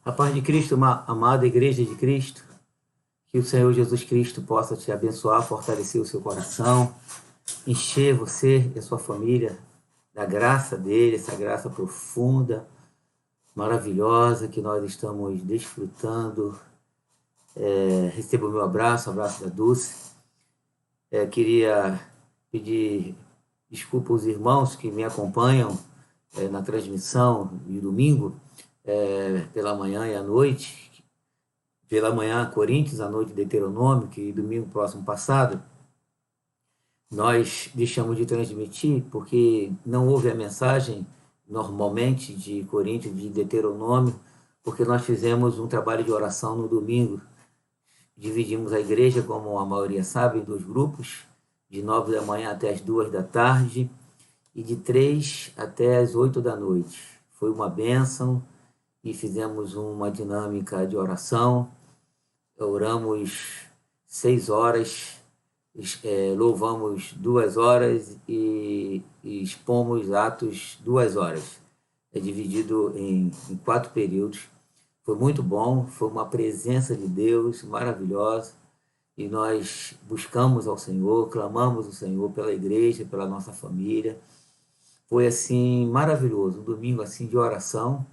A paz de Cristo, amada Igreja de Cristo, que o Senhor Jesus Cristo possa te abençoar, fortalecer o seu coração, encher você e a sua família da graça dele, essa graça profunda, maravilhosa que nós estamos desfrutando. Receba o meu abraço, o abraço da Dulce. Queria pedir desculpa aos irmãos que me acompanham na transmissão de domingo, pela manhã e à noite. Pela manhã, Coríntios, à noite, Deuteronômio, que domingo próximo passado nós deixamos de transmitir porque não houve a mensagem normalmente de Coríntios, de Deuteronômio, porque nós fizemos um trabalho de oração no domingo. Dividimos a igreja, como a maioria sabe, em dois grupos, de 9 da manhã até as 2 da tarde e de 3 até as 8 da noite. Foi uma bênção e fizemos uma dinâmica de oração. Oramos 6 horas, louvamos 2 horas e expomos Atos 2 horas. É dividido em 4 períodos. Foi muito bom, foi uma presença de Deus maravilhosa e nós buscamos ao Senhor, clamamos ao Senhor pela igreja, pela nossa família. Foi assim maravilhoso, um domingo assim de oração,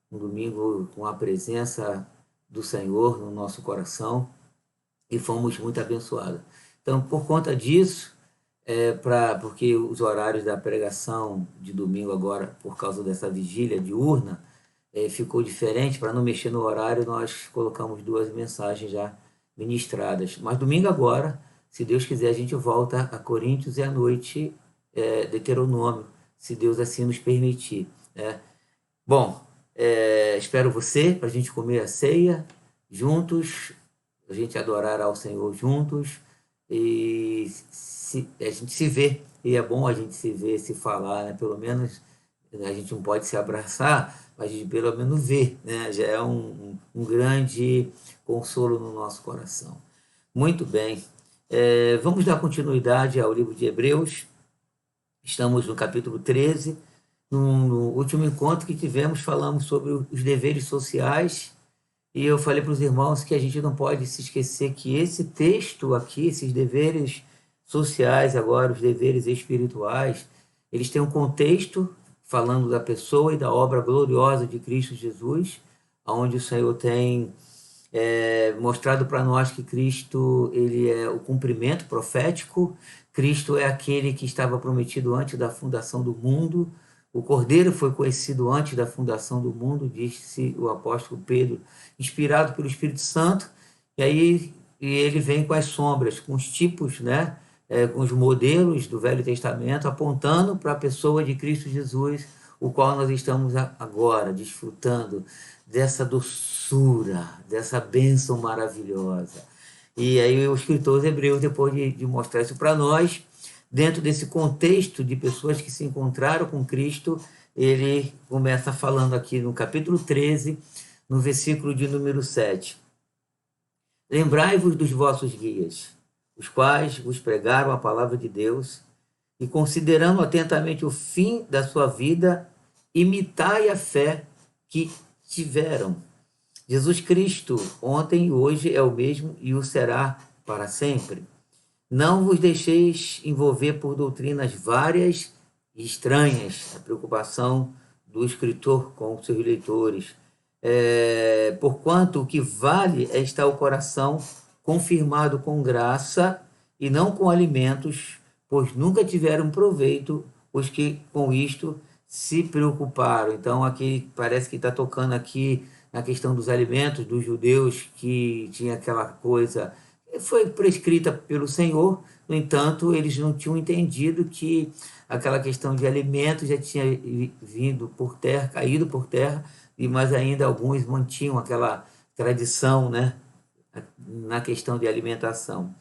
um domingo com a presença do Senhor no nosso coração e fomos muito abençoados. Então, por conta disso, porque os horários da pregação de domingo agora, por causa dessa vigília diurna, ficou diferente, para não mexer no horário, nós colocamos 2 mensagens já ministradas. Mas domingo agora, se Deus quiser, a gente volta a Coríntios e à noite Deuteronômio, se Deus assim nos permitir. Bom, espero você para a gente comer a ceia juntos, a gente adorar ao Senhor juntos e a gente se vê. E é bom a gente se ver, se falar, né? Pelo menos a gente não pode se abraçar, mas pelo menos ver, né? Já é um grande consolo no nosso coração. Muito bem, vamos dar continuidade ao livro de Hebreus. Estamos no capítulo 13. No último encontro que tivemos, falamos sobre os deveres sociais e eu falei para os irmãos que a gente não pode se esquecer que esse texto aqui, esses deveres sociais agora, os deveres espirituais, eles têm um contexto falando da pessoa e da obra gloriosa de Cristo Jesus, onde o Senhor tem mostrado para nós que Cristo ele é o cumprimento profético, Cristo é aquele que estava prometido antes da fundação do mundo, o Cordeiro foi conhecido antes da fundação do mundo, disse o apóstolo Pedro, inspirado pelo Espírito Santo, e ele vem com as sombras, com os tipos, né? Com os modelos do Velho Testamento, apontando para a pessoa de Cristo Jesus, o qual nós estamos agora desfrutando dessa doçura, dessa bênção maravilhosa. E aí o escritor Hebreus, depois de mostrar isso para nós, dentro desse contexto de pessoas que se encontraram com Cristo, ele começa falando aqui no capítulo 13, no versículo de número 7. Lembrai-vos dos vossos guias, os quais vos pregaram a palavra de Deus, e considerando atentamente o fim da sua vida, imitai a fé que tiveram. Jesus Cristo, ontem e hoje é o mesmo e o será para sempre. Não vos deixeis envolver por doutrinas várias e estranhas, a preocupação do escritor com os seus leitores. Porquanto o que vale é estar o coração confirmado com graça e não com alimentos, pois nunca tiveram proveito os que com isto se preocuparam. Então, aqui parece que está tocando aqui na questão dos alimentos dos judeus, que tinha aquela coisa, foi prescrita pelo Senhor, no entanto, eles não tinham entendido que aquela questão de alimentos já tinha vindo por terra, caído por terra, e mais ainda alguns mantinham aquela tradição, né, na questão de alimentação.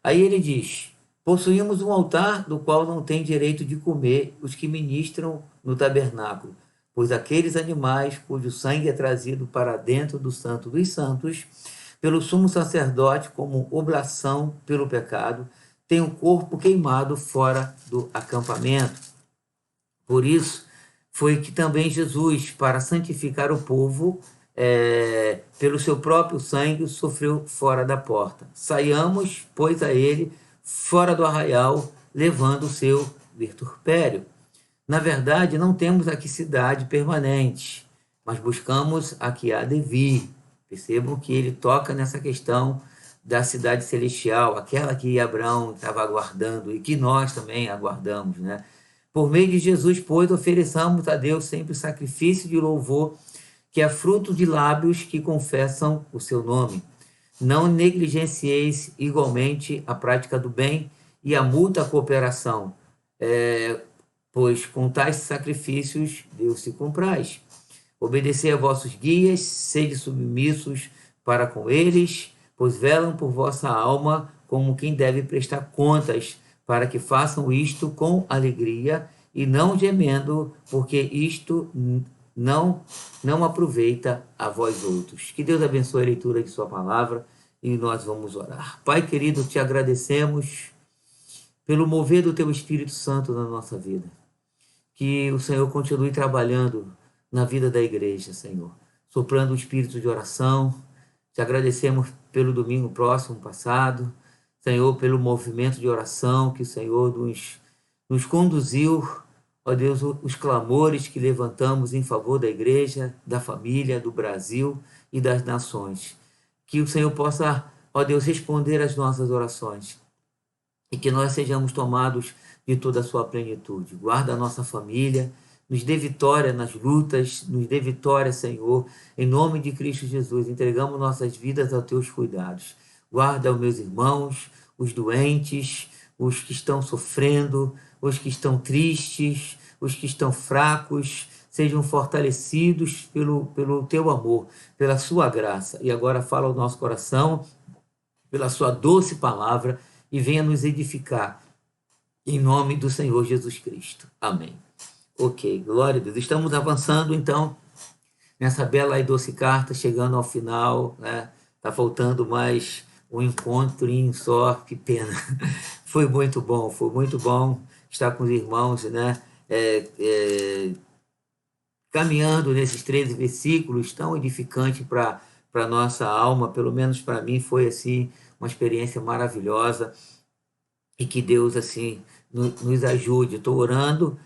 Aí ele diz: possuímos um altar do qual não tem direito de comer os que ministram no tabernáculo, pois aqueles animais cujo sangue é trazido para dentro do Santo dos Santos pelo sumo sacerdote como oblação pelo pecado, têm o corpo queimado fora do acampamento. Por isso foi que também Jesus, para santificar o povo, pelo seu próprio sangue, sofreu fora da porta. Saiamos, pois, a ele fora do arraial, levando o seu virtupério. Na verdade, não temos aqui cidade permanente, mas buscamos a que há de vir. Percebam que ele toca nessa questão da cidade celestial, aquela que Abraão estava aguardando e que nós também aguardamos, né? Por meio de Jesus, pois, ofereçamos a Deus sempre o sacrifício de louvor, que é fruto de lábios que confessam o seu nome. Não negligencieis igualmente a prática do bem e a mútua cooperação, pois com tais sacrifícios Deus se compraz. Obedecei a vossos guias, sede submissos para com eles, pois velam por vossa alma como quem deve prestar contas, para que façam isto com alegria e não gemendo, porque isto não aproveita a vós outros. Que Deus abençoe a leitura de sua palavra e nós vamos orar. Pai querido, te agradecemos pelo mover do teu Espírito Santo na nossa vida. Que o Senhor continue trabalhando na vida da igreja, Senhor, soprando o espírito de oração. Te agradecemos pelo domingo próximo passado, Senhor, pelo movimento de oração que o Senhor nos conduziu, ó Deus, os clamores que levantamos em favor da igreja, da família, do Brasil e das nações. Que o Senhor possa, ó Deus, responder às nossas orações e que nós sejamos tomados de toda a sua plenitude. Guarda a nossa família, nos dê vitória nas lutas, nos dê vitória, Senhor, em nome de Cristo Jesus. Entregamos nossas vidas aos teus cuidados. Guarda os meus irmãos, os doentes, os que estão sofrendo, os que estão tristes, os que estão fracos, sejam fortalecidos pelo teu amor, pela sua graça. E agora fala ao nosso coração, pela sua doce palavra, e venha nos edificar, em nome do Senhor Jesus Cristo. Amém. Ok, glória a Deus. Estamos avançando, então, nessa bela e doce carta, chegando ao final, né? Tá faltando mais um encontrinho só, que pena. Foi muito bom estar com os irmãos, né? Caminhando nesses 13 versículos tão edificantes para a nossa alma, pelo menos para mim foi assim uma experiência maravilhosa, e que Deus assim nos ajude. Estou orando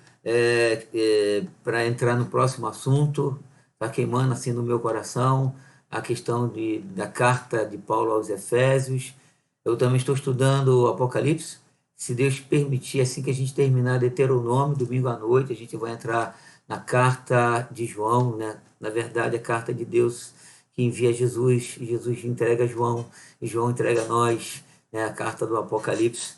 para entrar no próximo assunto, está queimando assim no meu coração a questão da carta de Paulo aos Efésios. Eu também estou estudando o Apocalipse. Se Deus permitir, assim que a gente terminar Deuteronômio, domingo à noite, a gente vai entrar na carta de João, né? Na verdade, a carta de Deus que envia Jesus, e Jesus entrega a João, e João entrega a nós, né? A carta do Apocalipse.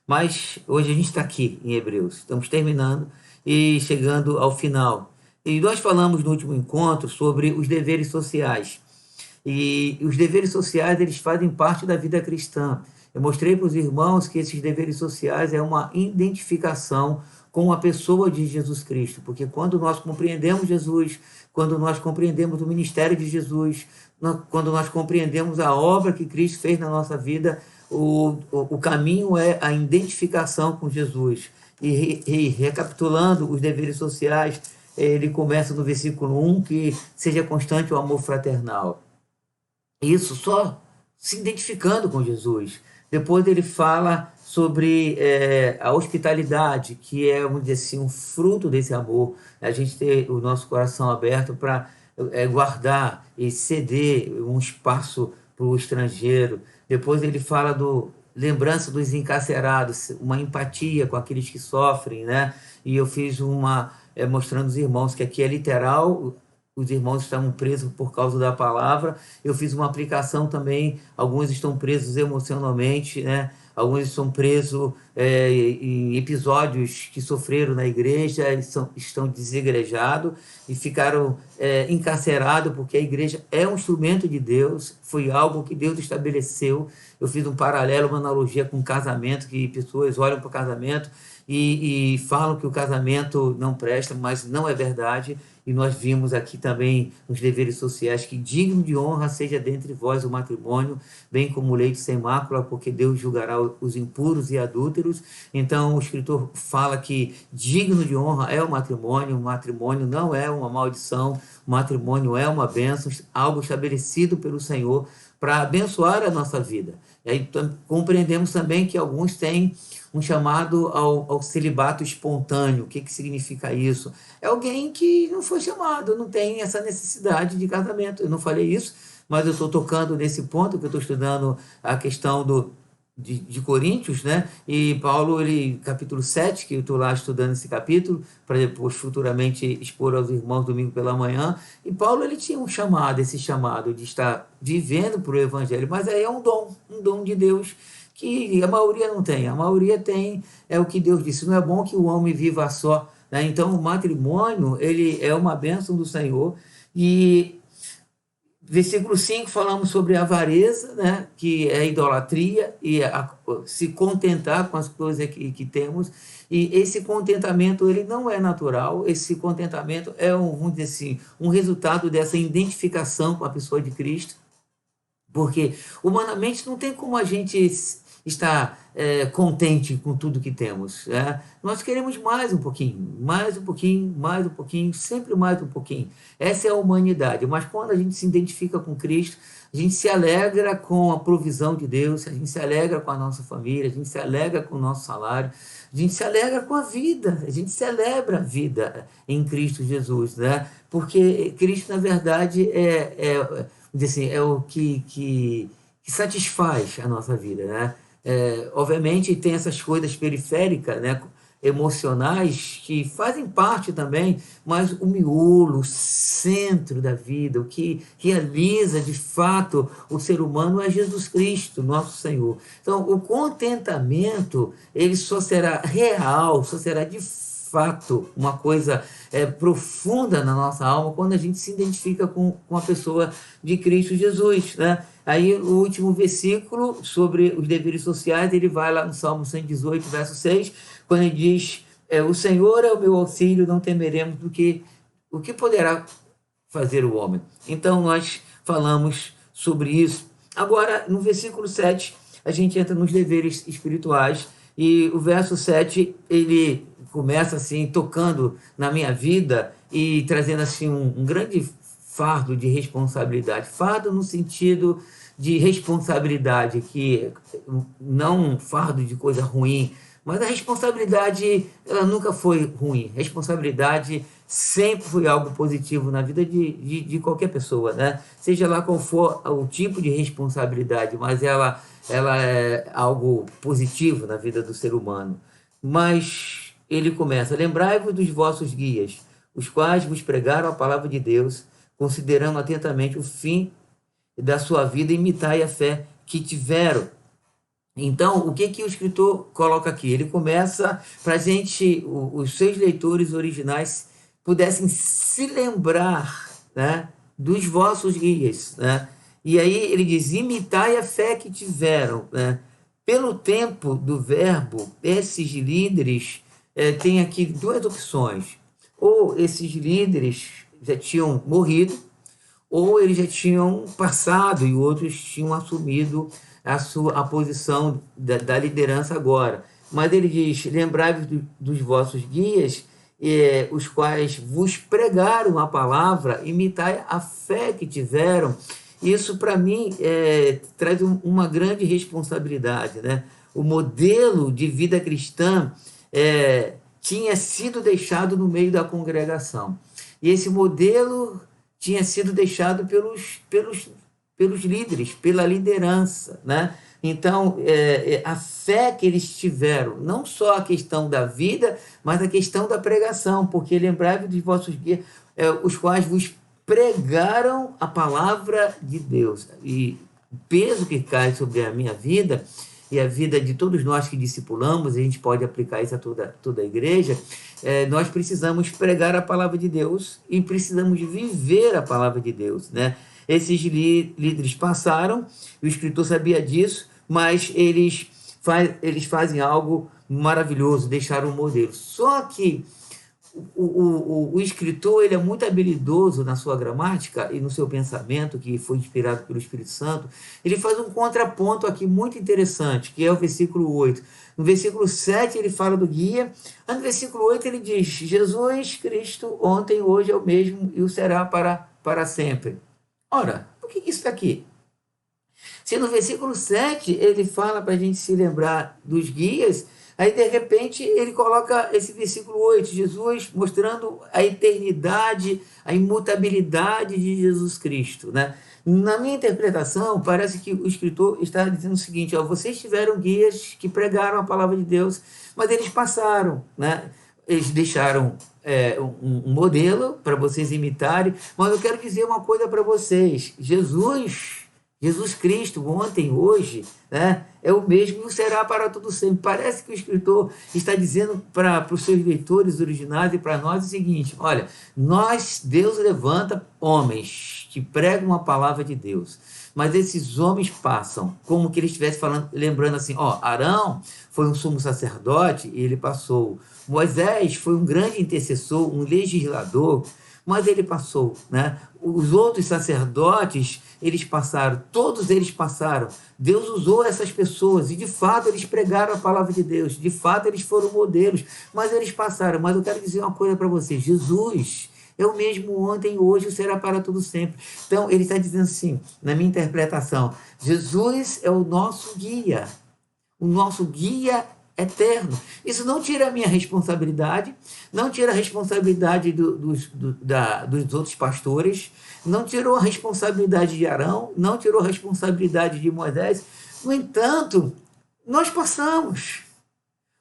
Mas hoje a gente está aqui em Hebreus, estamos terminando e chegando ao final. E nós falamos no último encontro sobre os deveres sociais. E os deveres sociais, eles fazem parte da vida cristã. Eu mostrei para os irmãos que esses deveres sociais é uma identificação com a pessoa de Jesus Cristo, porque quando nós compreendemos Jesus, quando nós compreendemos o ministério de Jesus, quando nós compreendemos a obra que Cristo fez na nossa vida, o caminho é a identificação com Jesus. E recapitulando os deveres sociais, ele começa no versículo 1, que seja constante o amor fraternal. Isso só se identificando com Jesus. Depois ele fala sobre a hospitalidade, que é, vamos dizer assim, um fruto desse amor. A gente ter o nosso coração aberto para guardar e ceder um espaço para o estrangeiro. Depois ele fala lembrança dos encarcerados, uma empatia com aqueles que sofrem, né? E eu fiz mostrando os irmãos que aqui é literal. Os irmãos estavam presos por causa da palavra. Eu fiz uma aplicação também. Alguns estão presos emocionalmente, né? Alguns estão presos em episódios que sofreram na igreja, estão desigrejados e ficaram encarcerados, porque a igreja é um instrumento de Deus, foi algo que Deus estabeleceu. Eu fiz um paralelo, uma analogia com casamento, que pessoas olham para o casamento e falam que o casamento não presta, mas não é verdade. E nós vimos aqui também nos deveres sociais que digno de honra seja dentre vós o matrimônio, bem como o leite sem mácula, porque Deus julgará os impuros e adúlteros. Então o escritor fala que digno de honra é o matrimônio não é uma maldição, o matrimônio é uma bênção, algo estabelecido pelo Senhor para abençoar a nossa vida. E aí compreendemos também que alguns têm um chamado ao celibato espontâneo. O que significa isso? É alguém que não foi chamado, não tem essa necessidade de casamento. Eu não falei isso, mas eu estou tocando nesse ponto, que eu estou estudando a questão de Coríntios, né? E Paulo, capítulo 7, que eu estou lá estudando esse capítulo, para depois futuramente expor aos irmãos domingo pela manhã, e Paulo ele tinha esse chamado de estar vivendo para o evangelho, mas aí é um dom de Deus, que a maioria não tem. A maioria tem, é o que Deus disse, não é bom que o homem viva só, né? Então o matrimônio, ele é uma bênção do Senhor. E versículo 5, falamos sobre a avareza, né? Que é a idolatria e se contentar com as coisas que temos. E esse contentamento, ele não é natural. Esse contentamento é vamos dizer assim, um resultado dessa identificação com a pessoa de Cristo, porque humanamente não tem como a gente estar contente com tudo que temos, né? Nós queremos mais um pouquinho, mais um pouquinho, mais um pouquinho, sempre mais um pouquinho. Essa é a humanidade. Mas quando a gente se identifica com Cristo, a gente se alegra com a provisão de Deus, a gente se alegra com a nossa família, a gente se alegra com o nosso salário, a gente se alegra com a vida, a gente celebra a vida em Cristo Jesus, né? Porque Cristo, na verdade, assim, é o que satisfaz a nossa vida, né? Obviamente tem essas coisas periféricas, né, emocionais, que fazem parte também, mas o miolo, o centro da vida, o que realiza de fato o ser humano é Jesus Cristo, nosso Senhor. Então o contentamento, ele só será real, só será de fato uma coisa profunda na nossa alma quando a gente se identifica com a pessoa de Cristo Jesus, né? Aí o último versículo sobre os deveres sociais, ele vai lá no Salmo 118, verso 6, quando ele diz, o Senhor é o meu auxílio, não temeremos o que poderá fazer o homem. Então nós falamos sobre isso. Agora, no versículo 7, a gente entra nos deveres espirituais, e o verso 7, ele começa assim, tocando na minha vida e trazendo assim um grande fardo de responsabilidade. Fardo no sentido de responsabilidade, que não um fardo de coisa ruim, mas a responsabilidade, ela nunca foi ruim. Responsabilidade sempre foi algo positivo na vida de qualquer pessoa, né? Seja lá qual for o tipo de responsabilidade, mas ela é algo positivo na vida do ser humano. Mas ele começa, lembrai-vos dos vossos guias, os quais vos pregaram a palavra de Deus, considerando atentamente o fim da sua vida, imitai a fé que tiveram. Então, o que o escritor coloca aqui? Ele começa para a gente, os seus leitores originais, pudessem se lembrar, né, dos vossos guias, né? E aí ele diz, imitai a fé que tiveram, né? Pelo tempo do verbo, esses líderes têm aqui duas opções. Ou esses líderes já tinham morrido, ou eles já tinham passado e outros tinham assumido a posição da liderança agora. Mas ele diz, lembrai-vos dos vossos guias, os quais vos pregaram a palavra, imitai a fé que tiveram. Isso, para mim, traz uma grande responsabilidade, né? O modelo de vida cristã tinha sido deixado no meio da congregação. E esse modelo tinha sido deixado pelos líderes, pela liderança, né? Então, a fé que eles tiveram, não só a questão da vida, mas a questão da pregação, porque lembrai-vos dos vossos guias, os quais vos pregaram a palavra de Deus. E o peso que cai sobre a minha vida e a vida de todos nós que discipulamos, a gente pode aplicar isso a toda a igreja, nós precisamos pregar a palavra de Deus e precisamos viver a palavra de Deus, né? Esses líderes passaram, o escritor sabia disso, mas eles eles fazem algo maravilhoso, deixaram um modelo. Só que o escritor ele é muito habilidoso na sua gramática e no seu pensamento, que foi inspirado pelo Espírito Santo. Ele faz um contraponto aqui muito interessante, que é o versículo 8. No versículo 7 ele fala do guia, no versículo 8 ele diz: Jesus Cristo ontem, hoje é o mesmo e o será para sempre. Ora, por que isso está aqui? Se no versículo 7 ele fala para a gente se lembrar dos guias, aí de repente ele coloca esse versículo 8, Jesus mostrando a eternidade, a imutabilidade de Jesus Cristo, né? Na minha interpretação, parece que o escritor está dizendo o seguinte: ó, vocês tiveram guias que pregaram a palavra de Deus, mas eles passaram, né? Eles deixaram um modelo para vocês imitarem, mas eu quero dizer uma coisa para vocês: Jesus Cristo, ontem, hoje, né, é o mesmo e será para todo sempre. Parece que o escritor está dizendo para os seus leitores originais e para nós o seguinte: olha, Deus levanta homens que pregam a palavra de Deus, mas esses homens passam, como que ele estivesse falando, lembrando assim: ó, Arão foi um sumo sacerdote e ele passou. Moisés foi um grande intercessor, um legislador, mas ele passou, né? Os outros sacerdotes, eles passaram, todos eles passaram. Deus usou essas pessoas e, de fato, eles pregaram a palavra de Deus. De fato, eles foram modelos, mas eles passaram. Mas eu quero dizer uma coisa para vocês: Jesus é o mesmo ontem, hoje e será para todo sempre. Então, ele está dizendo assim, na minha interpretação: Jesus é o nosso guia eterno. Isso não tira a minha responsabilidade, não tira a responsabilidade dos outros pastores, não tirou a responsabilidade de Arão, não tirou a responsabilidade de Moisés. No entanto, nós passamos.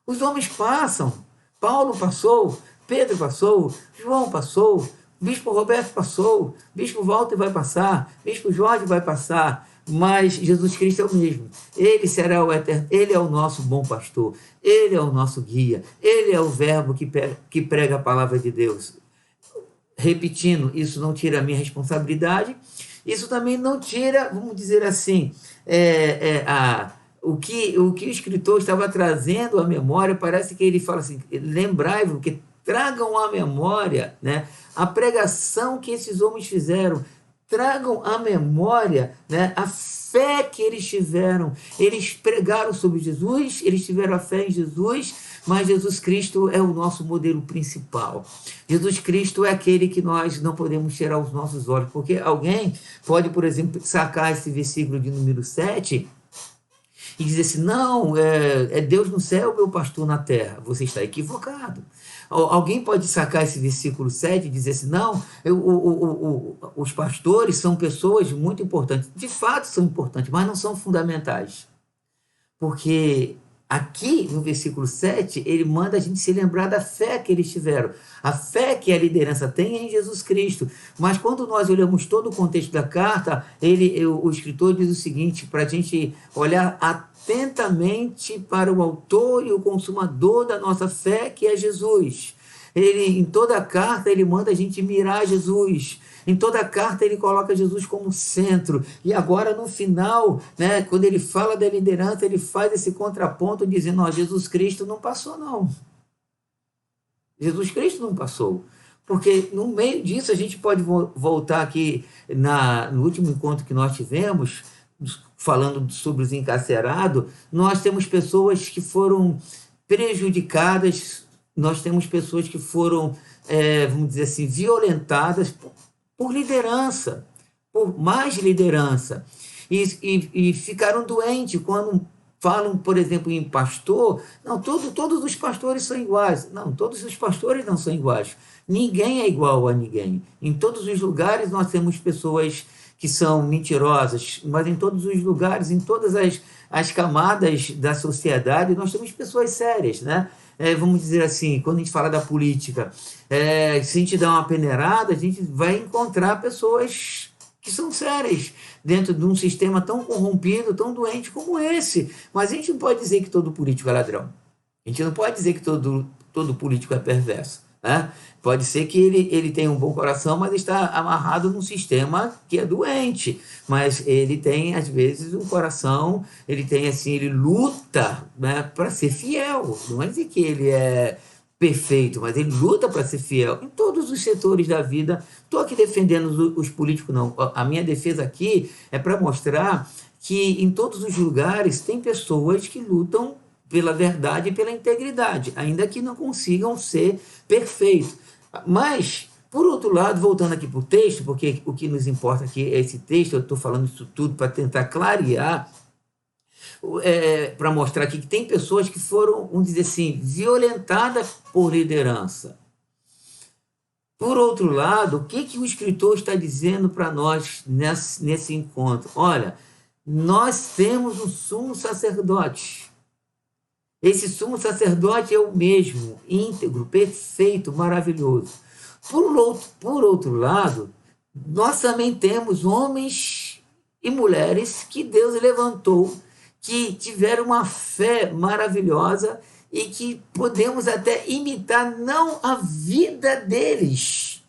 Os homens passam. Paulo passou, Pedro passou, João passou, Bispo Roberto passou, Bispo Walter vai passar, Bispo Jorge vai passar, mas Jesus Cristo é o mesmo. Ele será o eterno, ele é o nosso bom pastor, ele é o nosso guia, ele é o verbo que prega a palavra de Deus. Repetindo, isso não tira a minha responsabilidade, isso também não tira, vamos dizer assim, o que o escritor estava trazendo à memória. Parece que ele fala assim: lembrai-vos, que tragam à memória, né, a pregação que esses homens fizeram, tragam à memória, né, a fé que eles tiveram. Eles pregaram sobre Jesus, eles tiveram a fé em Jesus, mas Jesus Cristo é o nosso modelo principal. Jesus Cristo é aquele que nós não podemos tirar os nossos olhos, porque alguém pode, por exemplo, sacar esse versículo de número 7 e dizer assim: não, é Deus no céu, meu pastor na terra. Você está equivocado. Alguém pode sacar esse versículo 7 e dizer assim: não, os pastores são pessoas muito importantes. De fato são importantes, mas não são fundamentais. Porque aqui no versículo 7, ele manda a gente se lembrar da fé que eles tiveram. A fé que a liderança tem é em Jesus Cristo. Mas quando nós olhamos todo o contexto da carta, o escritor diz o seguinte, para a gente olhar atentamente para o autor e o consumador da nossa fé, que é Jesus. Em toda a carta, ele manda a gente mirar Jesus. Em toda a carta ele coloca Jesus como centro. E agora no final, né, quando ele fala da liderança, ele faz esse contraponto dizendo: ó, Jesus Cristo não passou não. Jesus Cristo não passou. Porque no meio disso a gente pode voltar aqui no último encontro que nós tivemos, falando sobre os encarcerados. Nós temos pessoas que foram prejudicadas, nós temos pessoas que foram, vamos dizer assim, violentadas por liderança, por mais liderança, e ficaram doentes quando falam, por exemplo, em pastor. Não, todos os pastores são iguais. Não, todos os pastores não são iguais. Ninguém é igual a ninguém. Em todos os lugares nós temos pessoas que são mentirosas, mas em todos os lugares, em todas as camadas da sociedade, nós temos pessoas sérias, né? Vamos dizer assim, quando a gente fala da política, se a gente dá uma peneirada, a gente vai encontrar pessoas que são sérias dentro de um sistema tão corrompido, tão doente como esse. Mas a gente não pode dizer que todo político é ladrão. A gente não pode dizer que todo político é perverso. né? Pode ser que ele tenha um bom coração, mas está amarrado num sistema que é doente. Mas ele tem, às vezes, um coração, ele tem assim, ele luta, né, para ser fiel. Não é dizer que ele é perfeito, mas ele luta para ser fiel em todos os setores da vida. Estou aqui defendendo os políticos, não. A minha defesa aqui é para mostrar que em todos os lugares tem pessoas que lutam pela verdade e pela integridade, ainda que não consigam ser perfeitos. Mas, por outro lado, voltando aqui para o texto, porque o que nos importa aqui é esse texto, eu estou falando isso tudo para tentar clarear, para mostrar aqui que tem pessoas que foram, vamos dizer assim, violentadas por liderança. Por outro lado, o que o escritor está dizendo para nós nesse encontro? Olha, nós temos um sumo sacerdote. Esse sumo sacerdote é o mesmo, íntegro, perfeito, maravilhoso. Por outro lado, nós também temos homens e mulheres que Deus levantou, que tiveram uma fé maravilhosa e que podemos até imitar não a vida deles,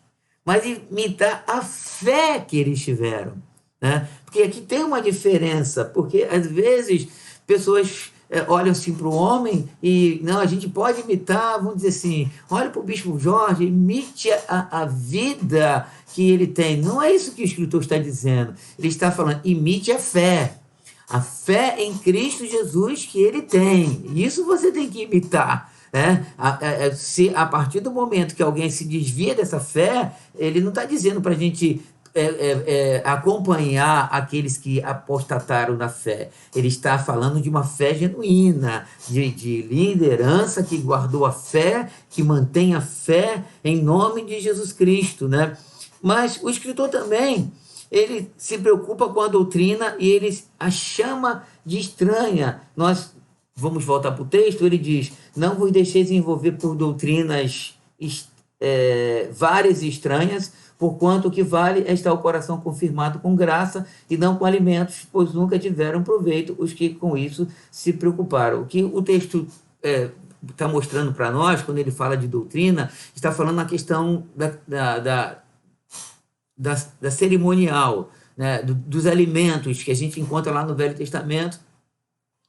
mas imitar a fé que eles tiveram, né? Porque aqui tem uma diferença, porque às vezes pessoas olham assim para o homem e não, a gente pode imitar, vamos dizer assim, olha para o Bispo Jorge, imite a vida que ele tem. Não é isso que o escritor está dizendo. Ele está falando, imite a fé em Cristo Jesus que ele tem. Isso você tem que imitar. Né? Se a partir do momento que alguém se desvia dessa fé, ele não está dizendo para a gente acompanhar aqueles que apostataram da fé. Ele está falando de uma fé genuína, de liderança que guardou a fé, que mantém a fé em nome de Jesus Cristo, né? Mas o escritor também, ele se preocupa com a doutrina e ele a chama de estranha. Nós vamos voltar para o texto, ele diz, não vos deixeis envolver por doutrinas várias e estranhas, porquanto o que vale é estar o coração confirmado com graça e não com alimentos, pois nunca tiveram proveito os que com isso se preocuparam. O que o texto está mostrando para nós, quando ele fala de doutrina, está falando na questão da cerimonial, né, dos alimentos que a gente encontra lá no Velho Testamento,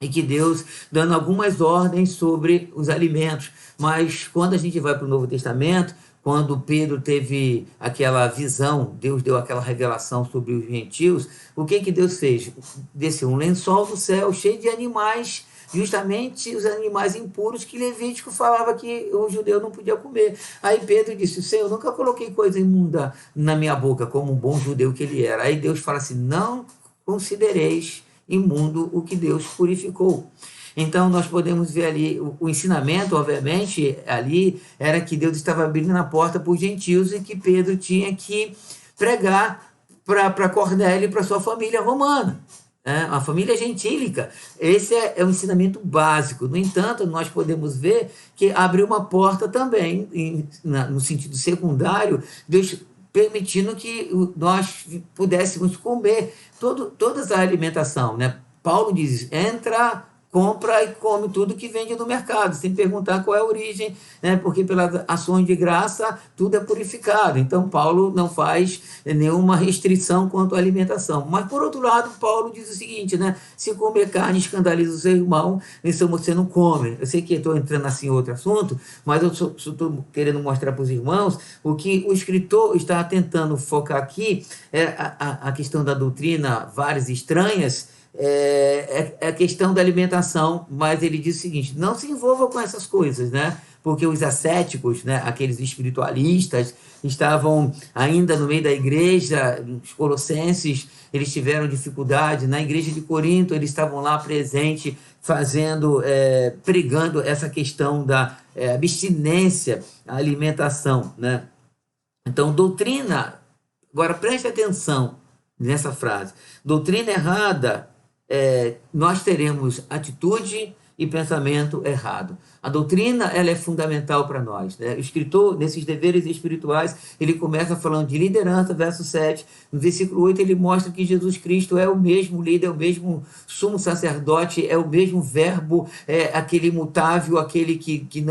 e que Deus dando algumas ordens sobre os alimentos. Mas quando a gente vai para o Novo Testamento, quando Pedro teve aquela visão, Deus deu aquela revelação sobre os gentios, o que Deus fez? Desceu um lençol do céu cheio de animais, justamente os animais impuros que Levítico falava que o judeu não podia comer. Aí Pedro disse, Senhor, eu nunca coloquei coisa imunda na minha boca, como um bom judeu que ele era. Aí Deus fala assim, não considereis imundo o que Deus purificou. Então, nós podemos ver ali, o ensinamento, obviamente, ali, era que Deus estava abrindo a porta para os gentios e que Pedro tinha que pregar para Cornélio e para sua família romana, né? A família gentílica. Esse é o ensinamento básico. No entanto, nós podemos ver que abriu uma porta também, no sentido secundário, Deus permitindo que nós pudéssemos comer toda a alimentação, né? Paulo diz, entra, compra e come tudo que vende no mercado, sem perguntar qual é a origem, né? Porque pelas ações de graça tudo é purificado. Então Paulo não faz nenhuma restrição quanto à alimentação. Mas por outro lado, Paulo diz o seguinte, né? Se comer carne escandaliza o seu irmão, então você não come. Eu sei que estou entrando assim em outro assunto, mas eu estou querendo mostrar para os irmãos o que o escritor está tentando focar aqui, é a questão da doutrina, várias estranhas, a questão da alimentação, mas ele diz o seguinte, não se envolva com essas coisas, né? Porque os ascéticos, né, aqueles espiritualistas, estavam ainda no meio da igreja, os colossenses, eles tiveram dificuldade, na igreja de Corinto, eles estavam lá presentes, fazendo, pregando essa questão da abstinência, a alimentação, né? Então, doutrina, agora preste atenção nessa frase, doutrina errada, nós teremos atitude e pensamento errado. A doutrina, ela é fundamental para nós, né? O escritor, nesses deveres espirituais, ele começa falando de liderança, verso 7. No versículo 8, ele mostra que Jesus Cristo é o mesmo líder, é o mesmo sumo sacerdote, é o mesmo verbo, é aquele imutável, aquele que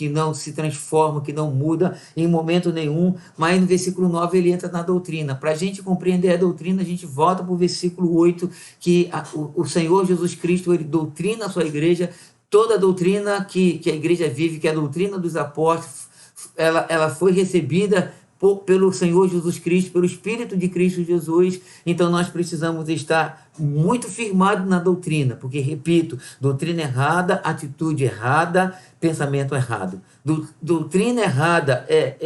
não se transforma, que não muda em momento nenhum. Mas no versículo 9 ele entra na doutrina. Para a gente compreender a doutrina, a gente volta para o versículo 8, que o Senhor Jesus Cristo, ele doutrina a sua igreja. Toda a doutrina que a igreja vive, que é a doutrina dos apóstolos, ela foi recebida pelo Senhor Jesus Cristo, pelo Espírito de Cristo Jesus. Então nós precisamos estar muito firmados na doutrina, porque, repito, doutrina errada, atitude errada, pensamento errado. Doutrina errada é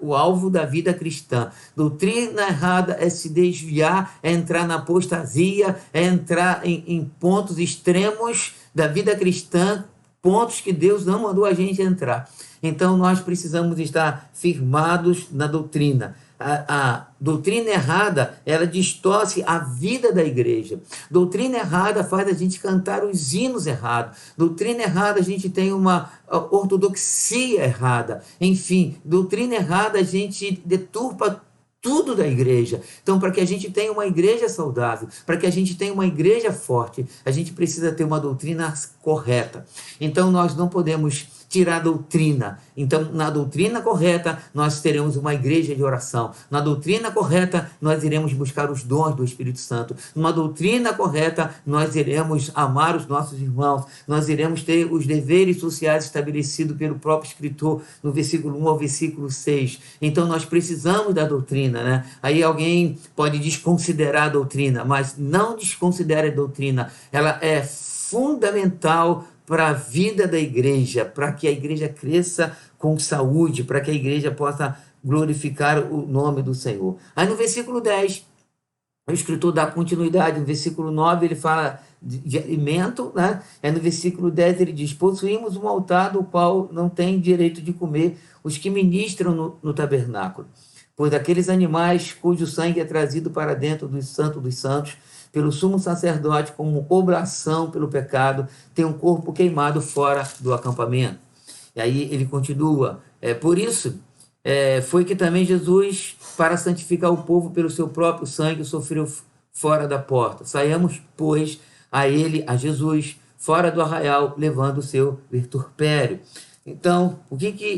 o alvo da vida cristã. Doutrina errada é se desviar, é entrar na apostasia, é entrar em pontos extremos da vida cristã, pontos que Deus não mandou a gente entrar. Então, nós precisamos estar firmados na doutrina. A doutrina errada, ela distorce a vida da igreja. Doutrina errada faz a gente cantar os hinos errados. Doutrina errada, a gente tem uma ortodoxia errada. Enfim, doutrina errada, a gente deturpa tudo da igreja. Então, para que a gente tenha uma igreja saudável, para que a gente tenha uma igreja forte, a gente precisa ter uma doutrina correta. Então, nós não podemos tirar a doutrina. Então, na doutrina correta, nós teremos uma igreja de oração. Na doutrina correta, nós iremos buscar os dons do Espírito Santo. Numa doutrina correta, nós iremos amar os nossos irmãos. Nós iremos ter os deveres sociais estabelecidos pelo próprio escritor no versículo 1 ao versículo 6. Então, nós precisamos da doutrina, né? Aí alguém pode desconsiderar a doutrina, mas não desconsidere a doutrina. Ela é fundamental para a vida da igreja, para que a igreja cresça com saúde, para que a igreja possa glorificar o nome do Senhor. Aí no versículo 10, o escritor dá continuidade. No versículo 9 ele fala de alimento, né? No versículo 10 ele diz: possuímos um altar do qual não tem direito de comer os que ministram no tabernáculo, pois aqueles animais cujo sangue é trazido para dentro do Santo dos Santos pelo sumo sacerdote como oblação pelo pecado, tem um corpo queimado fora do acampamento. E aí ele continua: por isso foi que também Jesus, para santificar o povo pelo seu próprio sangue, sofreu fora da porta. Saiamos, pois, a Jesus, fora do arraial, levando o seu virturpério. Então,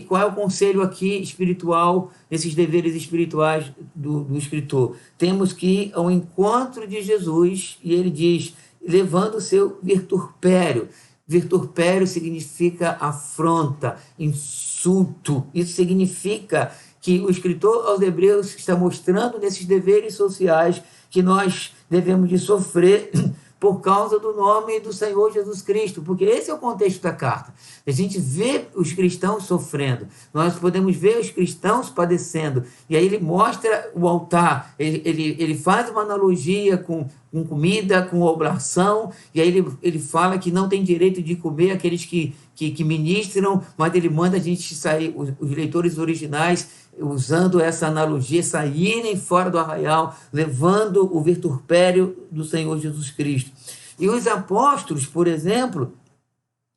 qual é o conselho aqui espiritual, esses deveres espirituais do escritor? Temos que ir ao encontro de Jesus, e ele diz, levando o seu virturpério. Virturpério significa afronta, insulto. Isso significa que o escritor aos Hebreus está mostrando nesses deveres sociais que nós devemos de sofrer por causa do nome do Senhor Jesus Cristo, porque esse é o contexto da carta. A gente vê os cristãos sofrendo, nós podemos ver os cristãos padecendo, e aí ele mostra o altar, ele faz uma analogia com comida, com oblação, e aí ele fala que não tem direito de comer aqueles que ministram, mas ele manda a gente sair, os leitores originais, usando essa analogia, saírem fora do arraial, levando o virturpério do Senhor Jesus Cristo. E os apóstolos, por exemplo,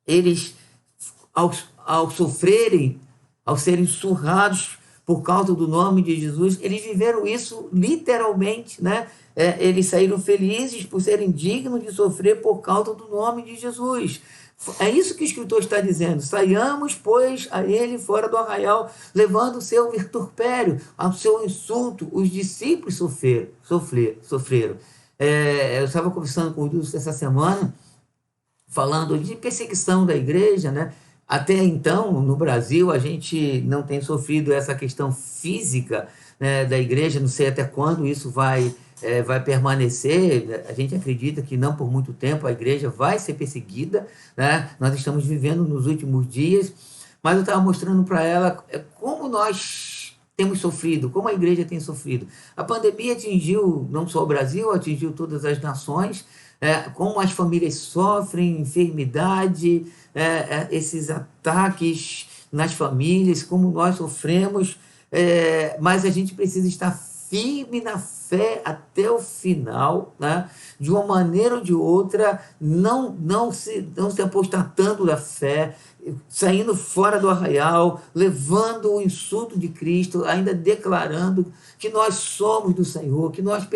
eles, ao sofrerem, ao serem surrados por causa do nome de Jesus, eles viveram isso literalmente, né? Eles saíram felizes por serem dignos de sofrer por causa do nome de Jesus. É isso que o escritor está dizendo: saiamos, pois, a ele fora do arraial, levando o seu virturpério, ao seu insulto. Os discípulos sofreram. Eu estava conversando com o Wilson essa semana, falando de perseguição da igreja, né? Até então, no Brasil, a gente não tem sofrido essa questão física, né, da igreja. Não sei até quando isso vai permanecer. A gente acredita que não por muito tempo a igreja vai ser perseguida, né? Nós estamos vivendo nos últimos dias, mas eu estava mostrando para ela como nós temos sofrido, como a igreja tem sofrido. A pandemia atingiu não só o Brasil, atingiu todas as nações, como as famílias sofrem enfermidade, esses ataques nas famílias, como nós sofremos, mas a gente precisa estar firme na fé até o final, né? De uma maneira ou de outra, não se apostatando da fé, saindo fora do arraial, levando o insulto de Cristo, ainda declarando que nós somos do Senhor, que nós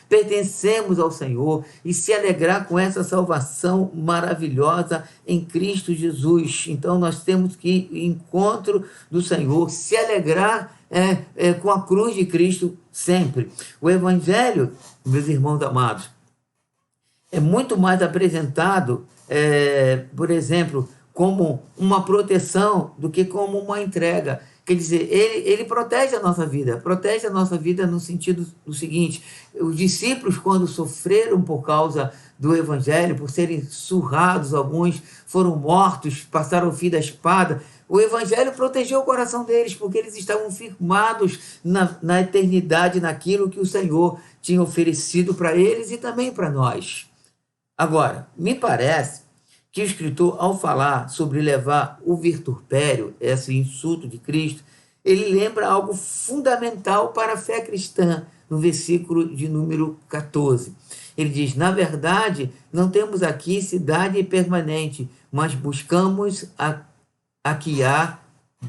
pertencemos ao Senhor, e se alegrar com essa salvação maravilhosa em Cristo Jesus. Então nós temos que ir em encontro do Senhor, se alegrar com a cruz de Cristo sempre. O Evangelho, meus irmãos amados, é muito mais apresentado, por exemplo, como uma proteção do que como uma entrega. Quer dizer, ele protege a nossa vida no sentido do seguinte: os discípulos, quando sofreram por causa do Evangelho, por serem surrados, alguns foram mortos, passaram o fio da espada, o Evangelho protegeu o coração deles, porque eles estavam firmados na eternidade, naquilo que o Senhor tinha oferecido para eles e também para nós. Agora, me parece que o escritor, ao falar sobre levar o virtupério, esse insulto de Cristo, ele lembra algo fundamental para a fé cristã, no versículo de número 14. Ele diz: na verdade, não temos aqui cidade permanente, mas buscamos a que há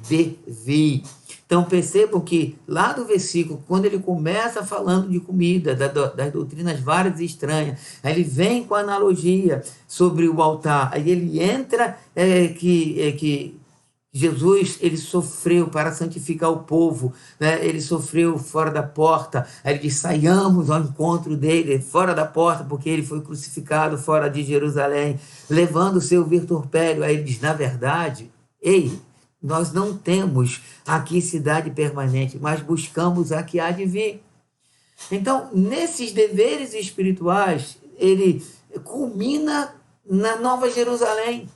de vir. Então percebam que lá do versículo, quando ele começa falando de comida, das doutrinas várias e estranhas, aí ele vem com a analogia sobre o altar, aí ele entra que Jesus, ele sofreu para santificar o povo, né? Ele sofreu fora da porta, aí ele diz: saiamos ao encontro dele, fora da porta, porque ele foi crucificado fora de Jerusalém, levando o seu virtupério. Aí ele diz: na verdade, nós não temos aqui cidade permanente, mas buscamos a que há de vir. Então, nesses deveres espirituais, ele culmina na Nova Jerusalém.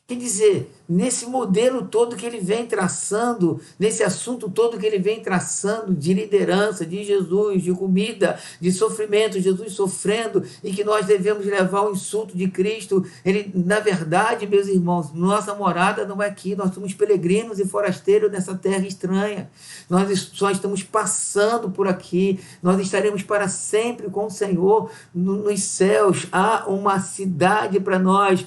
Quer dizer, nesse modelo todo que ele vem traçando, nesse assunto todo que ele vem traçando de liderança, de Jesus, de comida, de sofrimento, Jesus sofrendo e que nós devemos levar o insulto de Cristo. Ele, na verdade, meus irmãos, nossa morada não é aqui, nós somos peregrinos e forasteiros nessa terra estranha. Nós só estamos passando por aqui, nós estaremos para sempre com o Senhor nos céus. Há uma cidade para nós.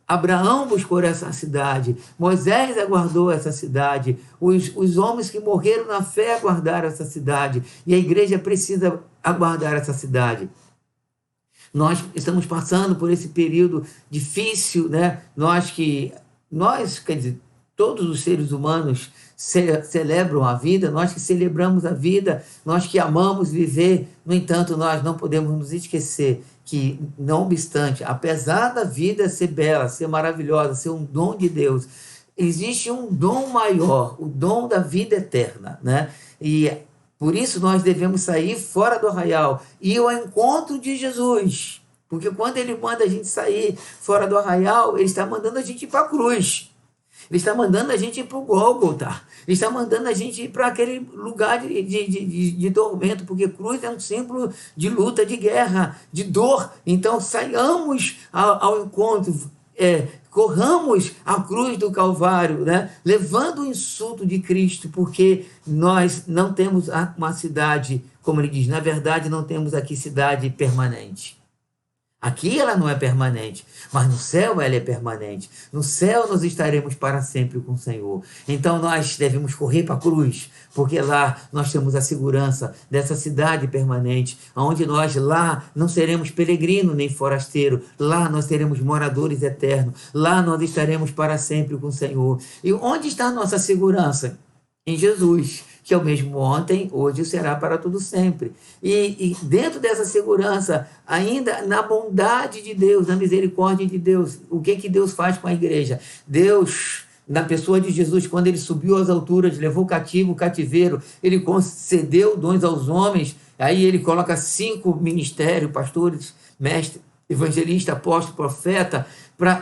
Abraão buscou essa cidade, Moisés aguardou essa cidade, os homens que morreram na fé aguardaram essa cidade, e a igreja precisa aguardar essa cidade. Nós estamos passando por esse período difícil, né? Nós, quer dizer, todos os seres humanos celebram a vida, nós que celebramos a vida, nós que amamos viver. No entanto, nós não podemos nos esquecer que, não obstante, apesar da vida ser bela, ser maravilhosa, ser um dom de Deus, existe um dom maior, o dom da vida eterna, né? E por isso nós devemos sair fora do arraial e ir ao encontro de Jesus, porque quando ele manda a gente sair fora do arraial, ele está mandando a gente ir para a cruz. Ele está mandando a gente ir para o Gólgota. Ele está mandando a gente ir para aquele lugar de tormento, porque cruz é um símbolo de luta, de guerra, de dor. Então saiamos ao encontro, corramos a cruz do Calvário, né? Levando o insulto de Cristo, porque nós não temos uma cidade, como ele diz, na verdade não temos aqui cidade permanente. Aqui ela não é permanente, mas no céu ela é permanente. No céu nós estaremos para sempre com o Senhor. Então nós devemos correr para a cruz, porque lá nós temos a segurança dessa cidade permanente, onde nós lá não seremos peregrino nem forasteiro, lá nós seremos moradores eternos, lá nós estaremos para sempre com o Senhor. E onde está a nossa segurança? Em Jesus, que é o mesmo ontem, hoje e será para todo sempre. E dentro dessa segurança, ainda na bondade de Deus, na misericórdia de Deus, o que Deus faz com a igreja? Deus, na pessoa de Jesus, quando ele subiu às alturas, levou cativo o cativeiro, ele concedeu dons aos homens, aí ele coloca 5 ministérios, pastores, mestres, evangelista, apóstolo, profeta,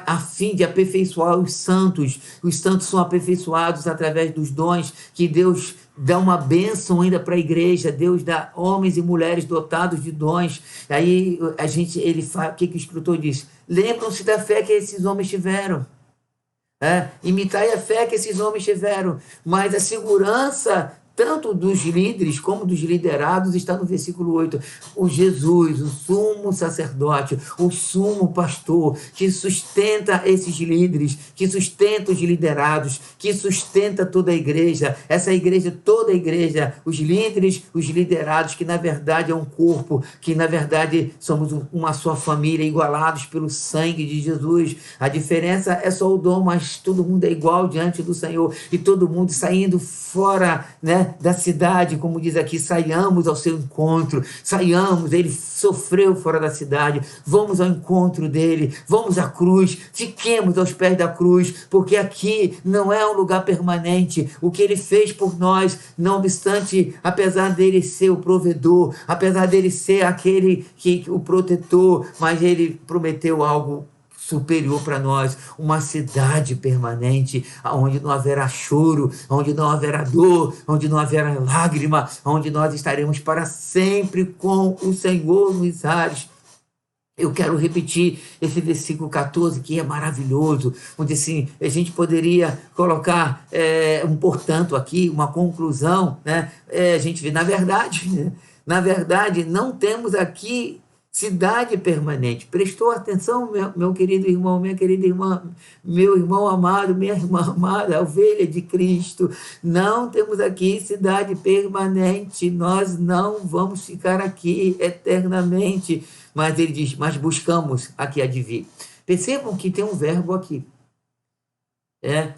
a fim de aperfeiçoar os santos. Os santos são aperfeiçoados através dos dons que Deus dá uma bênção ainda para a igreja. Deus dá homens e mulheres dotados de dons. Aí ele fala, o que o escritor diz? Lembram-se da fé que esses homens tiveram. Imitai a fé que esses homens tiveram. Mas a segurança tanto dos líderes como dos liderados, está no versículo 8. O Jesus, o sumo sacerdote, o sumo pastor, que sustenta esses líderes, que sustenta os liderados, que sustenta toda a igreja, essa igreja, toda a igreja, os líderes, os liderados, que na verdade é um corpo, que na verdade somos uma só família, igualados pelo sangue de Jesus. A diferença é só o dom, mas todo mundo é igual diante do Senhor, e todo mundo saindo fora, né, da cidade, como diz aqui, saiamos ao seu encontro, saiamos, ele sofreu fora da cidade, vamos ao encontro dele, vamos à cruz, fiquemos aos pés da cruz, porque aqui não é um lugar permanente. O que ele fez por nós, não obstante, apesar dele ser o provedor, apesar dele ser aquele que o protetor, mas ele prometeu algo superior para nós, uma cidade permanente, onde não haverá choro, onde não haverá dor, onde não haverá lágrima, onde nós estaremos para sempre com o Senhor nos ares. Eu quero repetir esse versículo 14, que é maravilhoso, onde assim, a gente poderia colocar um portanto aqui, uma conclusão, né? A gente vê, na verdade, não temos aqui cidade permanente. Prestou atenção, meu querido irmão, minha querida irmã, meu irmão amado, minha irmã amada, a ovelha de Cristo. Não temos aqui cidade permanente, nós não vamos ficar aqui eternamente. Mas ele diz, mas buscamos aqui a de vir. Percebam que tem um verbo aqui.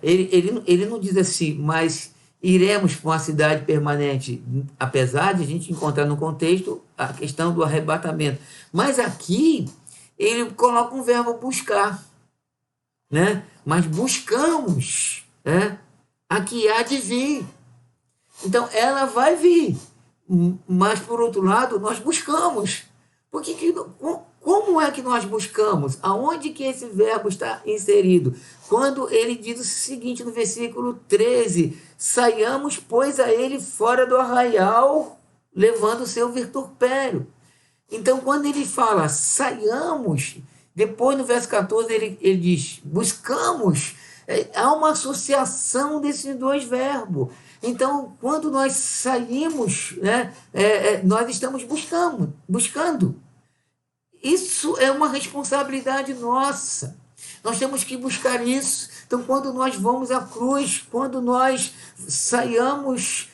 Ele não diz assim, mas iremos para uma cidade permanente, apesar de a gente encontrar no contexto a questão do arrebatamento. Mas aqui ele coloca um verbo buscar, né? Mas buscamos, a que há de vir. Então ela vai vir, mas por outro lado nós buscamos. Porque como é que nós buscamos? Aonde que esse verbo está inserido? Quando ele diz o seguinte no versículo 13: saiamos, pois, a ele fora do arraial, levando o seu virtupério. Então, quando ele fala saiamos, depois no verso 14 ele diz buscamos. Há uma associação desses dois verbos. Então, quando nós saímos, nós estamos buscando. Isso é uma responsabilidade nossa. Nós temos que buscar isso. Então, quando nós vamos à cruz, quando nós saímos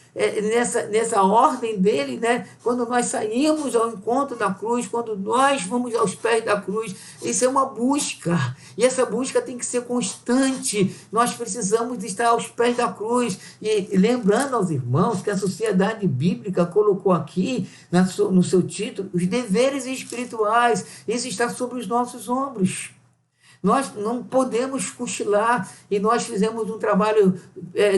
nessa ordem dele, quando nós saímos ao encontro da cruz, quando nós vamos aos pés da cruz, isso é uma busca, e essa busca tem que ser constante. Nós precisamos estar aos pés da cruz, e lembrando aos irmãos que a Sociedade Bíblica colocou aqui no seu título os deveres espirituais. Isso está sobre os nossos ombros. Nós não podemos cochilar, e nós fizemos um trabalho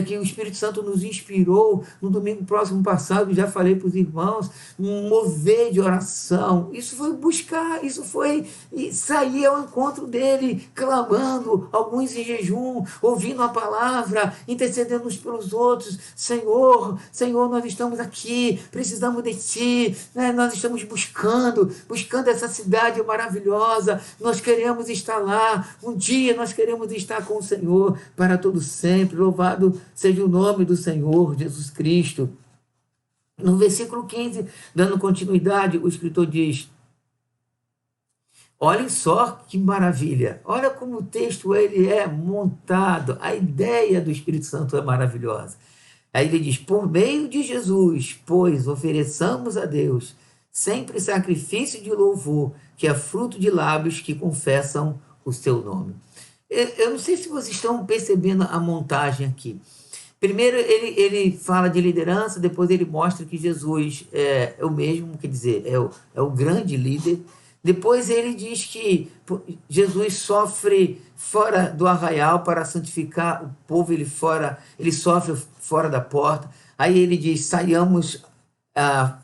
que o Espírito Santo nos inspirou no domingo próximo passado, já falei para os irmãos, um mover de oração. Isso foi buscar, isso foi sair ao encontro dele, clamando, alguns em jejum, ouvindo a palavra, intercedendo uns pelos outros. Senhor, nós estamos aqui, precisamos de ti, nós estamos buscando essa cidade maravilhosa, nós queremos estar lá. Um dia nós queremos estar com o Senhor para todo sempre. Louvado seja o nome do Senhor Jesus Cristo. No versículo 15, dando continuidade, o escritor diz: olhem só que maravilha, olha como o texto ele é montado, a ideia do Espírito Santo é maravilhosa. Aí ele diz: por meio de Jesus, pois, ofereçamos a Deus sempre sacrifício de louvor, que é fruto de lábios que confessam o seu nome. Eu não sei se vocês estão percebendo a montagem aqui. Primeiro ele fala de liderança, depois ele mostra que Jesus é o mesmo, quer dizer, é o grande líder. Depois ele diz que Jesus sofre fora do arraial para santificar o povo, ele sofre fora da porta. Aí ele diz, saiamos,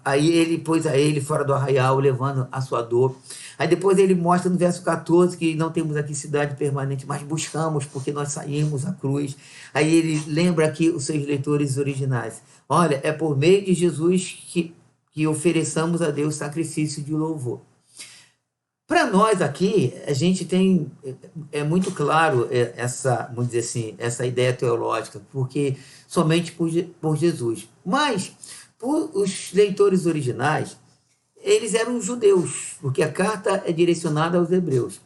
aí ele pôs a ele fora do arraial, levando a sua dor. Aí depois ele mostra no verso 14 que não temos aqui cidade permanente, mas buscamos porque nós saímos à cruz. Aí ele lembra aqui os seus leitores originais. Olha, é por meio de Jesus que ofereçamos a Deus sacrifício de louvor. Para Para nós aqui, a gente tem, muito claro essa, vamos dizer assim, essa ideia teológica, porque somente por Jesus. Mas, por os leitores originais, eles eram judeus, porque a carta é direcionada aos hebreus.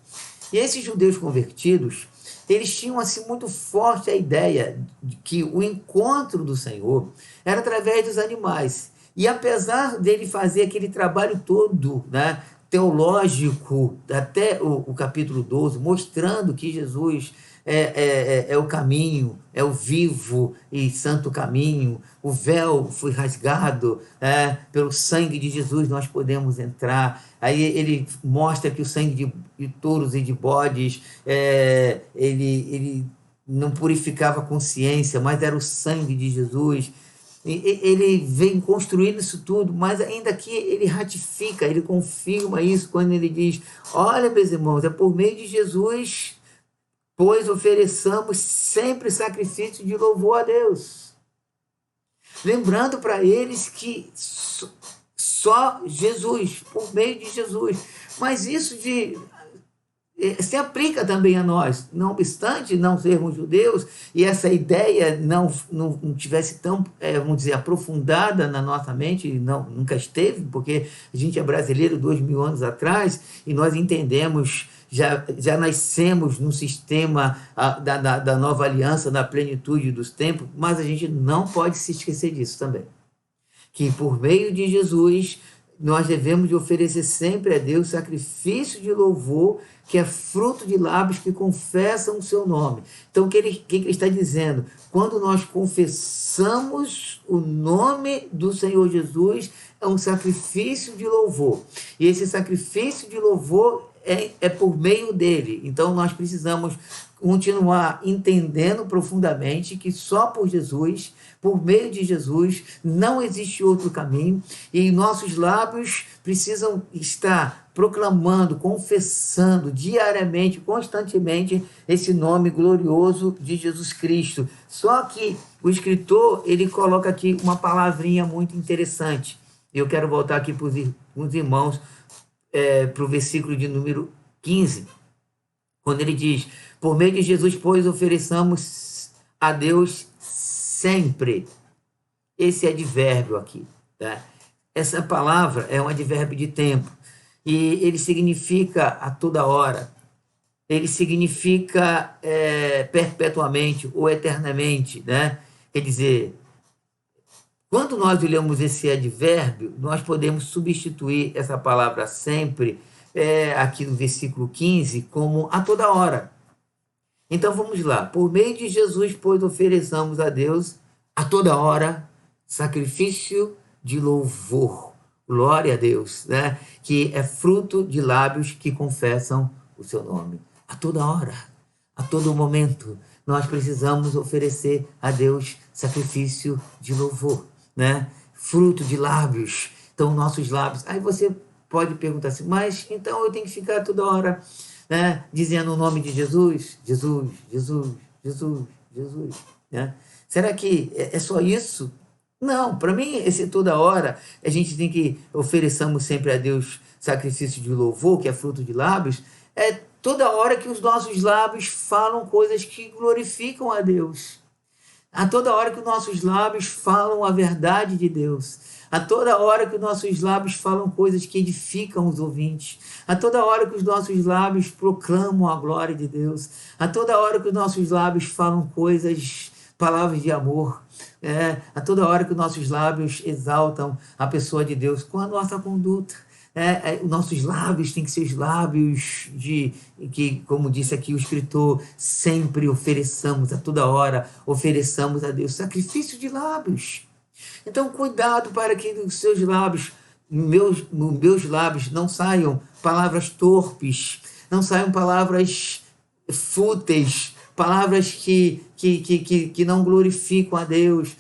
E esses judeus convertidos, eles tinham assim muito forte a ideia de que o encontro do Senhor era através dos animais. E apesar dele fazer aquele trabalho todo, né, teológico, até o capítulo 12, mostrando que Jesus é o caminho, é o vivo e santo caminho, o véu foi rasgado, pelo sangue de Jesus nós podemos entrar. Aí ele mostra que o sangue de touros e de bodes, ele não purificava a consciência, mas era o sangue de Jesus. Ele vem construindo isso tudo, mas ainda que ele ratifica, ele confirma isso quando ele diz: olha, meus irmãos, é por meio de Jesus, pois ofereçamos sempre sacrifício de louvor a Deus. Lembrando para eles que só Jesus, por meio de Jesus. Mas isso se aplica também a nós, não obstante não sermos judeus e essa ideia não tivesse tão, vamos dizer, aprofundada na nossa mente, nunca esteve, porque a gente é brasileiro 2000 anos atrás e nós entendemos, já nascemos no sistema da nova aliança, da plenitude dos tempos, mas a gente não pode se esquecer disso também, que por meio de Jesus nós devemos de oferecer sempre a Deus sacrifício de louvor, que é fruto de lábios que confessam o seu nome. Então, o que ele está dizendo? Quando nós confessamos o nome do Senhor Jesus, é um sacrifício de louvor. E esse sacrifício de louvor é por meio dele. Então, nós precisamos continuar entendendo profundamente que só por Jesus, por meio de Jesus, não existe outro caminho, e nossos lábios precisam estar proclamando, confessando diariamente, constantemente, esse nome glorioso de Jesus Cristo. Só que o escritor, ele coloca aqui uma palavrinha muito interessante. Eu quero voltar aqui para os irmãos, para o versículo de número 15, quando ele diz: por meio de Jesus, pois, ofereçamos a Deus sempre. Esse advérbio aqui, tá? Essa palavra é um advérbio de tempo, e ele significa a toda hora, ele significa perpetuamente ou eternamente, né? Quer dizer, quando nós olhamos esse advérbio, nós podemos substituir essa palavra sempre, aqui no versículo 15, como a toda hora. Então vamos lá. Por meio de Jesus, pois, ofereçamos a Deus a toda hora sacrifício de louvor. Glória a Deus, né? Que é fruto de lábios que confessam o seu nome. A toda hora, a todo momento, nós precisamos oferecer a Deus sacrifício de louvor, né? Fruto de lábios. Então, nossos lábios. Aí você pode perguntar assim: mas então eu tenho que ficar toda hora, né, dizendo o nome de Jesus? Jesus, Jesus, Jesus, Jesus, né? Será que é só isso? Não, para mim, esse toda hora, a gente tem que ofereçamos sempre a Deus sacrifício de louvor, que é fruto de lábios, é toda hora que os nossos lábios falam coisas que glorificam a Deus. A toda hora que os nossos lábios falam a verdade de Deus. A toda hora que os nossos lábios falam coisas que edificam os ouvintes. A toda hora que os nossos lábios proclamam a glória de Deus. A toda hora que os nossos lábios falam coisas, palavras de amor. A toda hora que os nossos lábios exaltam a pessoa de Deus com a nossa conduta. Os nossos lábios têm que ser os lábios que, como disse aqui o escritor, sempre ofereçamos, a toda hora ofereçamos a Deus sacrifício de lábios. Então, cuidado para que dos seus lábios, meus lábios, não saiam palavras torpes, não saiam palavras fúteis, palavras que não glorificam a Deus,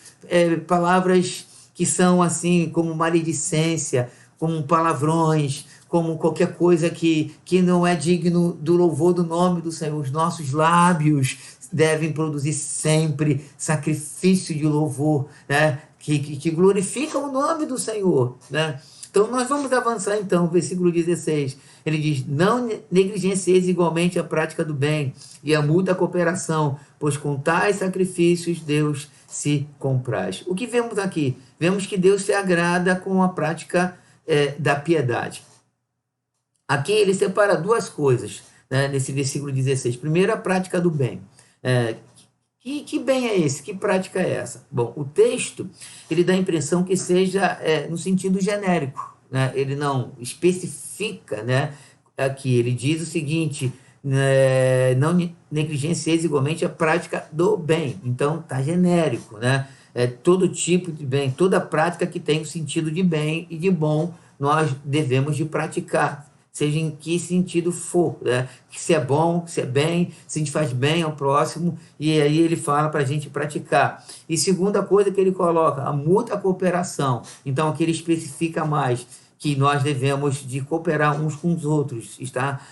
palavras que são assim como maledicência, como palavrões, como qualquer coisa que não é digno do louvor do nome do Senhor. Os nossos lábios devem produzir sempre sacrifício de louvor, né? Que glorificam o nome do Senhor, né? Então, nós vamos avançar, então, versículo 16. Ele diz, não negligencieis igualmente a prática do bem e a mútua cooperação, pois com tais sacrifícios Deus se compraz. O que vemos aqui? Vemos que Deus se agrada com a prática da piedade. Aqui ele separa duas coisas, né, nesse versículo 16. Primeiro, a prática do bem. Que bem é esse? Que prática é essa? Bom, o texto ele dá a impressão que seja no sentido genérico, né? Ele não especifica, né? Aqui ele diz o seguinte, não negligencieis igualmente a prática do bem. Então, está genérico, né? Todo tipo de bem, toda prática que tem o sentido de bem e de bom, nós devemos de praticar, seja em que sentido for, né? Se é bom, se é bem, se a gente faz bem ao próximo, e aí ele fala para a gente praticar. E segunda coisa que ele coloca, a mútua cooperação. Então, aqui ele especifica mais, que nós devemos de cooperar uns com os outros, estar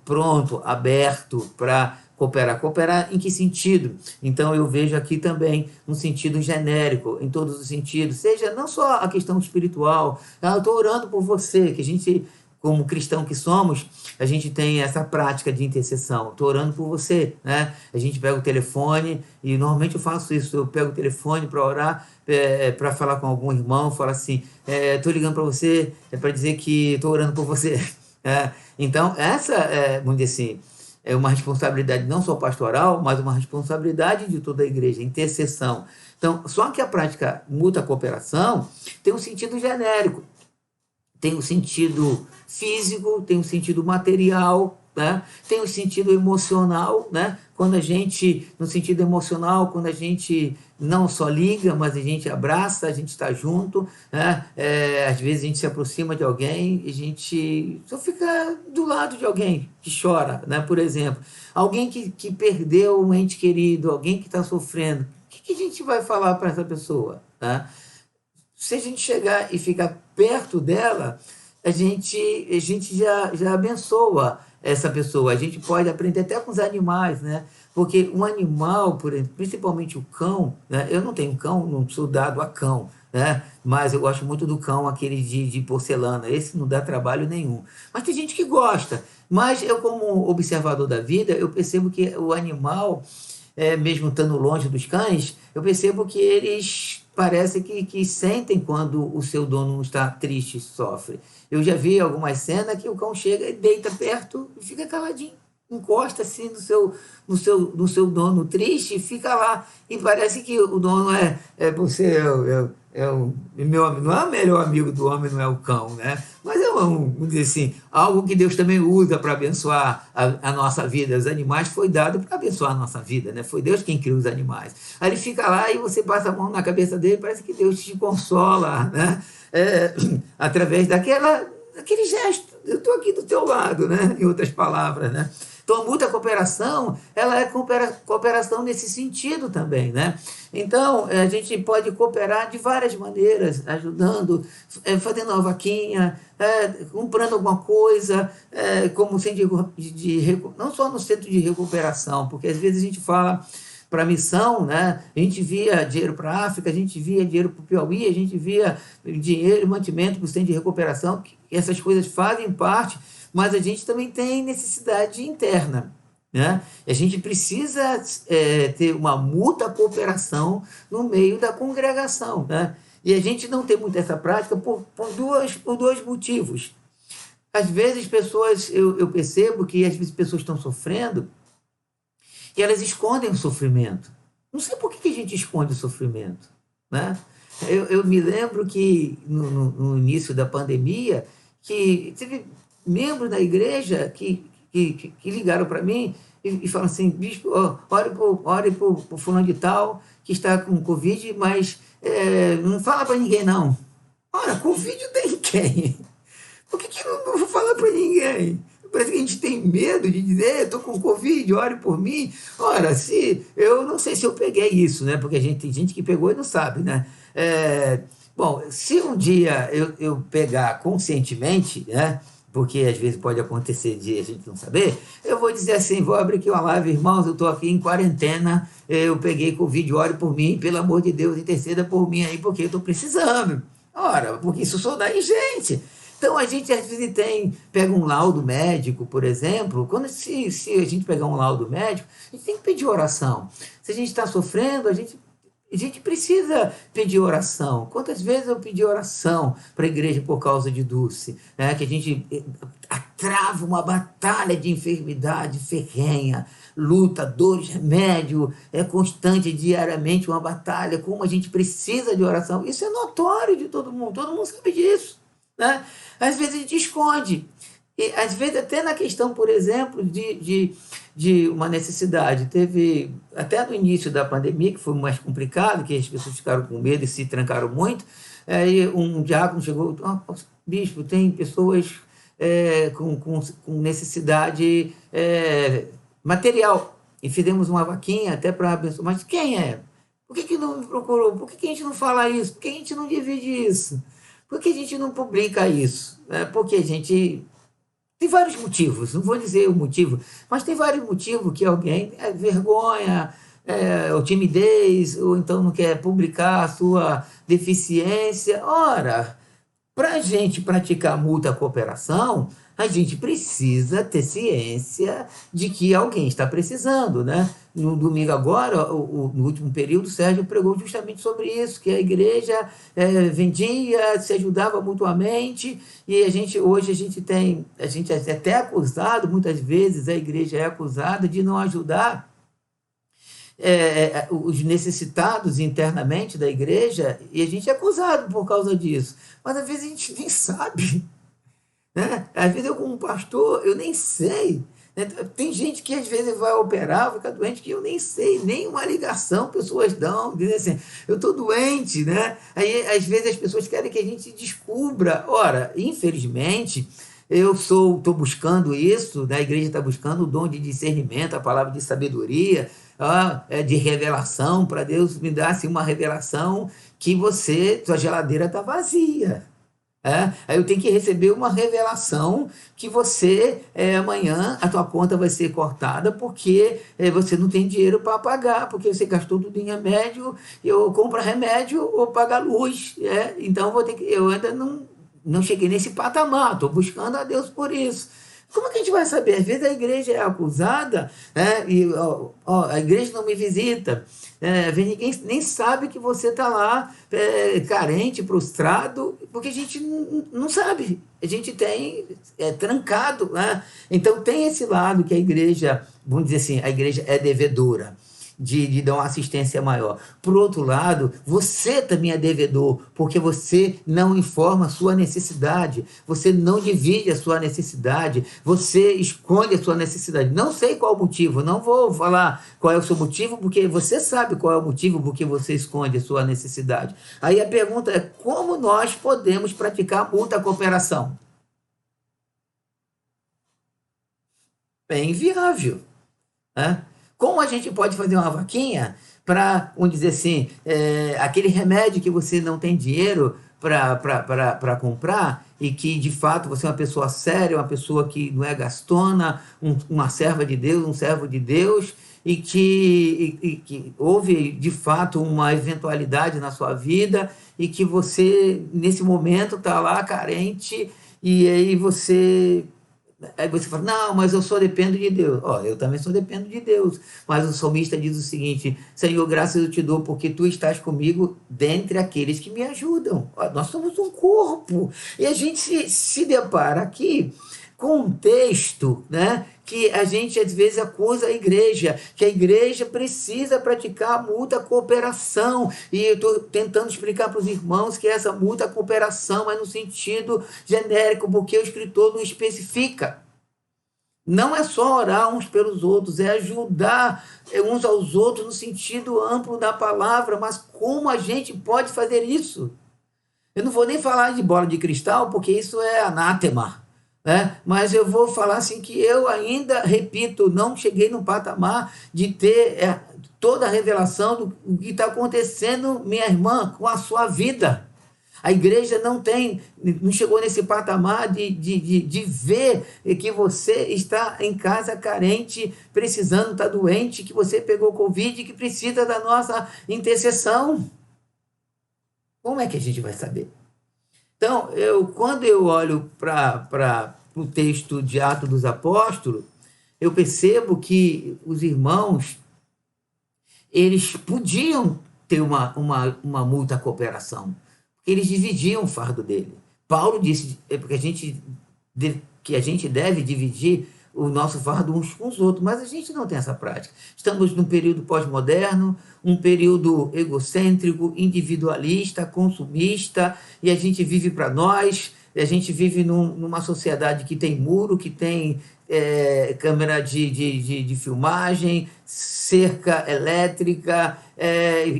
pronto, aberto para cooperar. Cooperar em que sentido? Então, eu vejo aqui também um sentido genérico, em todos os sentidos, seja não só a questão espiritual, eu estou orando por você, que a gente, como cristão que somos, a gente tem essa prática de intercessão. Estou orando por você, né? A gente pega o telefone, e normalmente eu faço isso, eu pego o telefone para orar, para falar com algum irmão, falo assim, estou ligando para você, para dizer que estou orando por você. Então, essa, vamos dizer assim, é uma responsabilidade não só pastoral, mas uma responsabilidade de toda a igreja, intercessão. Então, só que a prática mútua cooperação tem um sentido genérico, tem um sentido físico, tem um sentido material, né? Tem um sentido emocional, né? Quando a gente, no sentido emocional, quando a gente não só liga, mas a gente abraça, a gente está junto, né? Às vezes a gente se aproxima de alguém e a gente só fica do lado de alguém que chora, né? Por exemplo, alguém que perdeu um ente querido, alguém que está sofrendo, o que a gente vai falar para essa pessoa, né? Se a gente chegar e ficar perto dela, a gente já abençoa essa pessoa. A gente pode aprender até com os animais, né? Porque um animal, por exemplo, principalmente o cão, né? Eu não tenho cão, não sou dado a cão, né? Mas eu gosto muito do cão, aquele de porcelana. Esse não dá trabalho nenhum. Mas tem gente que gosta. Mas eu, como observador da vida, eu percebo que o animal, mesmo estando longe dos cães, eu percebo que eles parece que sentem quando o seu dono está triste, sofre. Eu já vi algumas cenas que o cão chega e deita perto e fica caladinho, encosta assim no seu dono triste e fica lá. E parece que o dono você meu amigo, não é o melhor amigo do homem, não é o cão, né? Mas vamos dizer assim, algo que Deus também usa para abençoar a nossa vida. Os animais foi dado para abençoar a nossa vida, né? Foi Deus quem criou os animais. Aí ele fica lá e você passa a mão na cabeça dele, parece que Deus te consola, né? Através daquele gesto. Eu estou aqui do teu lado, né? Em outras palavras, né? Então, a mútua cooperação, ela é cooperação nesse sentido também, né? Então, a gente pode cooperar de várias maneiras, ajudando, fazendo uma vaquinha, comprando alguma coisa, como centro não só no centro de recuperação, porque às vezes a gente fala para a missão, né? A gente via dinheiro para a África, a gente via dinheiro para o Piauí, a gente via dinheiro e mantimento para o centro de recuperação, que essas coisas fazem parte, mas a gente também tem necessidade interna, né? A gente precisa ter uma mútua cooperação no meio da congregação, né? E a gente não tem muito essa prática por dois motivos. Às vezes eu percebo que às vezes pessoas estão sofrendo e elas escondem o sofrimento. Não sei por que a gente esconde o sofrimento, né? Eu me lembro que no início da pandemia, que teve membros da igreja que ligaram para mim e falaram assim, bispo, ore por fulano de tal, que está com Covid, mas não fala para ninguém, não. Ora, Covid tem quem? Por que não vou falar para ninguém? Parece que a gente tem medo de dizer, estou com Covid, ore por mim. Ora, eu não sei se eu peguei isso, né? Porque tem gente que pegou e não sabe, né? Bom, se um dia eu pegar conscientemente, né? Porque às vezes pode acontecer de a gente não saber, eu vou dizer assim, vou abrir aqui uma live, irmãos, eu estou aqui em quarentena, eu peguei Covid, ore por mim, pelo amor de Deus, interceda por mim aí, porque eu estou precisando. Ora, porque isso só dá em gente. Então, a gente às vezes pega um laudo médico, por exemplo, se a gente pegar um laudo médico, a gente tem que pedir oração. Se a gente está sofrendo, a gente precisa pedir oração. Quantas vezes eu pedi oração para a igreja por causa de Dulce? Né? Que a gente trava uma batalha de enfermidade ferrenha, luta, dores, remédio, é constante, diariamente uma batalha, como a gente precisa de oração. Isso é notório de todo mundo sabe disso. Né? Às vezes a gente esconde. E, às vezes, até na questão, por exemplo, de uma necessidade. Teve, até no início da pandemia, que foi mais complicado, que as pessoas ficaram com medo e se trancaram muito, aí um diácono chegou, bispo, tem pessoas com necessidade material, e fizemos uma vaquinha até para abençoar. Mas quem é? Por que não me procurou? Por que a gente não fala isso? Por que a gente não divide isso? Por que a gente não publica isso? Porque a gente... Tem vários motivos, não vou dizer o motivo, mas tem vários motivos que alguém vergonha, ou timidez, ou então não quer publicar a sua deficiência. Ora, para a gente praticar mútua cooperação, a gente precisa ter ciência de que alguém está precisando, né? No domingo agora, no último período, o Sérgio pregou justamente sobre isso, que a igreja vendia, se ajudava mutuamente, e hoje a gente é até acusado, muitas vezes a igreja é acusada de não ajudar os necessitados internamente da igreja, e a gente é acusado por causa disso. Mas às vezes a gente nem sabe. Né? Às vezes eu, como pastor, eu nem sei. Né? Tem gente que às vezes vai operar, fica doente, que eu nem sei, nem uma ligação pessoas dão, dizem assim, eu estou doente, né? Aí às vezes as pessoas querem que a gente descubra. Ora, infelizmente, eu estou buscando isso, né? A igreja está buscando o dom de discernimento, a palavra de sabedoria, de revelação, para Deus me dar assim, uma revelação que sua geladeira está vazia. Aí eu tenho que receber uma revelação que amanhã a tua conta vai ser cortada porque você não tem dinheiro para pagar, porque você gastou tudo em remédio, eu compro remédio ou pago a luz. Então eu ainda não cheguei nesse patamar, estou buscando a Deus por isso. Como que a gente vai saber? Às vezes a igreja é acusada, e a igreja não me visita, ninguém nem sabe que você está lá carente, prostrado, porque a gente não sabe, a gente tem trancado. Né? Então tem esse lado que a igreja, vamos dizer assim, a igreja é devedora. De dar uma assistência maior. Por outro lado, você também é devedor, porque você não informa a sua necessidade, você não divide a sua necessidade, você esconde a sua necessidade. Não sei qual o motivo, não vou falar qual é o seu motivo, porque você sabe qual é o motivo porque você esconde a sua necessidade. Aí a pergunta é, como nós podemos praticar mútua cooperação? É inviável, né? Como a gente pode fazer uma vaquinha para, vamos dizer assim, aquele remédio que você não tem dinheiro para comprar e que, de fato, você é uma pessoa séria, uma pessoa que não é gastona, uma serva de Deus, um servo de Deus, e que houve, de fato, uma eventualidade na sua vida e que você, nesse momento, está lá carente e aí Aí você fala, não, mas eu só dependo de Deus. Eu também só dependo de Deus. Mas o salmista diz o seguinte, Senhor, graças eu te dou, porque tu estás comigo dentre aqueles que me ajudam. Nós somos um corpo. E a gente se depara aqui com um texto, né, que a gente às vezes acusa a igreja, que a igreja precisa praticar mútua cooperação, e eu estou tentando explicar para os irmãos que essa mútua cooperação é no sentido genérico, porque o escritor não especifica. Não é só orar uns pelos outros, é ajudar uns aos outros no sentido amplo da palavra, mas como a gente pode fazer isso? Eu não vou nem falar de bola de cristal, porque isso é anátema. Mas eu vou falar assim que eu ainda, repito, não cheguei no patamar de ter toda a revelação do que está acontecendo, minha irmã, com a sua vida. A igreja não chegou nesse patamar de ver que você está em casa carente, precisando, está doente, que você pegou Covid, que precisa da nossa intercessão. Como é que a gente vai saber? Então, quando eu olho para o texto de Atos dos Apóstolos, eu percebo que os irmãos, eles podiam ter uma muita cooperação, porque eles dividiam o fardo dele. Paulo disse porque que a gente deve dividir o nosso fardo uns com os outros, mas a gente não tem essa prática. Estamos num período pós-moderno, um período egocêntrico, individualista, consumista, e a gente vive para nós, a gente vive numa sociedade que tem muro, que tem câmera de filmagem, cerca elétrica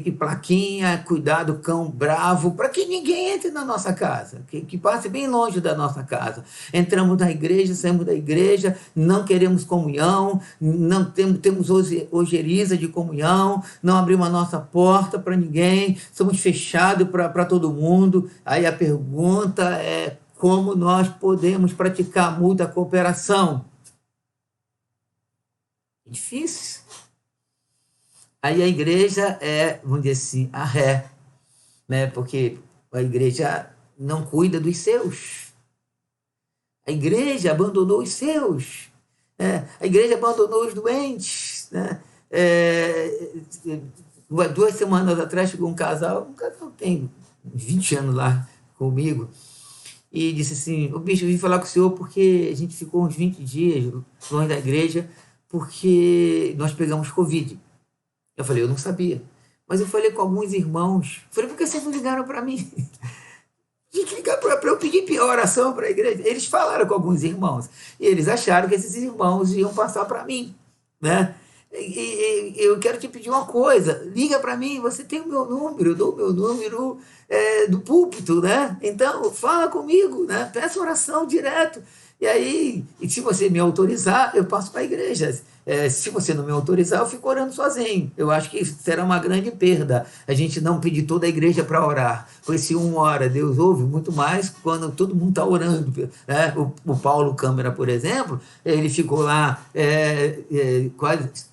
e plaquinha, cuidado, cão bravo, para que ninguém entre na nossa casa, que passe bem longe da nossa casa. Entramos na igreja, saímos da igreja, não queremos comunhão, não temos ojeriza de comunhão, não abrimos a nossa porta para ninguém, somos fechados para todo mundo. Aí a pergunta é: como nós podemos praticar muita cooperação? É difícil. Aí a igreja vamos dizer assim, a ré, né? Porque a igreja não cuida dos seus. A igreja abandonou os seus. Né? A igreja abandonou os doentes. Né? 2 semanas atrás chegou um casal tem 20 anos lá comigo, e disse assim: o bicho, eu vim falar com o senhor porque a gente ficou uns 20 dias longe da igreja porque nós pegamos Covid. Eu falei: eu não sabia. Mas eu falei com alguns irmãos. Falei: por que vocês não ligaram para mim? Tinha que ligar para eu pedir oração para a igreja. Eles falaram com alguns irmãos. E eles acharam que esses irmãos iam passar para mim. Né? E eu quero te pedir uma coisa: liga para mim, você tem o meu número, eu dou o meu número do púlpito, né? Então fala comigo, né? Peça oração direto. E aí, se você me autorizar, eu passo para a igreja. Se você não me autorizar, eu fico orando sozinho. Eu acho que será uma grande perda a gente não pedir toda a igreja para orar. Pois se um ora, Deus ouve muito mais quando todo mundo está orando. Né? O Paulo Câmara, por exemplo, ele ficou lá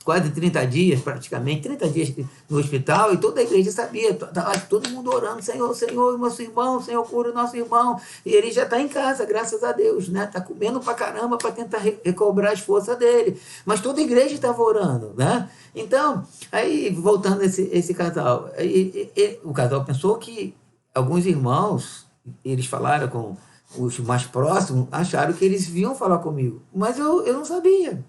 quase 30 dias, praticamente, 30 dias no hospital, e toda a igreja sabia, estava todo mundo orando: Senhor, Senhor, nosso irmão, Senhor, cura o nosso irmão. E ele já está em casa, graças a Deus, né? Está comendo pra caramba para tentar recobrar as forças dele. Mas toda a igreja estava orando, né? Então, aí, voltando esse casal, o casal pensou que alguns irmãos, eles falaram com os mais próximos, acharam que eles vinham falar comigo, mas eu não sabia.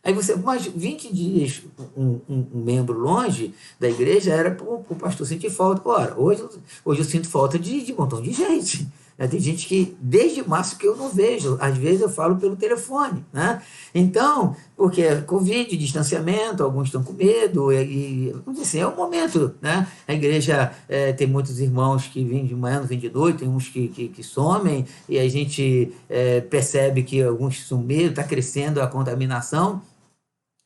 Aí mas 20 dias, um membro longe da igreja era para o pastor sentir falta. Ora, hoje eu sinto falta de um montão de gente. Né? Tem gente que, desde março, que eu não vejo. Às vezes eu falo pelo telefone. Né? Então, porque é Covid, distanciamento, alguns estão com medo, vamos dizer assim, é o momento. Né? A igreja tem muitos irmãos que vêm de manhã, não vêm de noite, tem uns que somem, e a gente percebe que alguns sumiram, está crescendo a contaminação.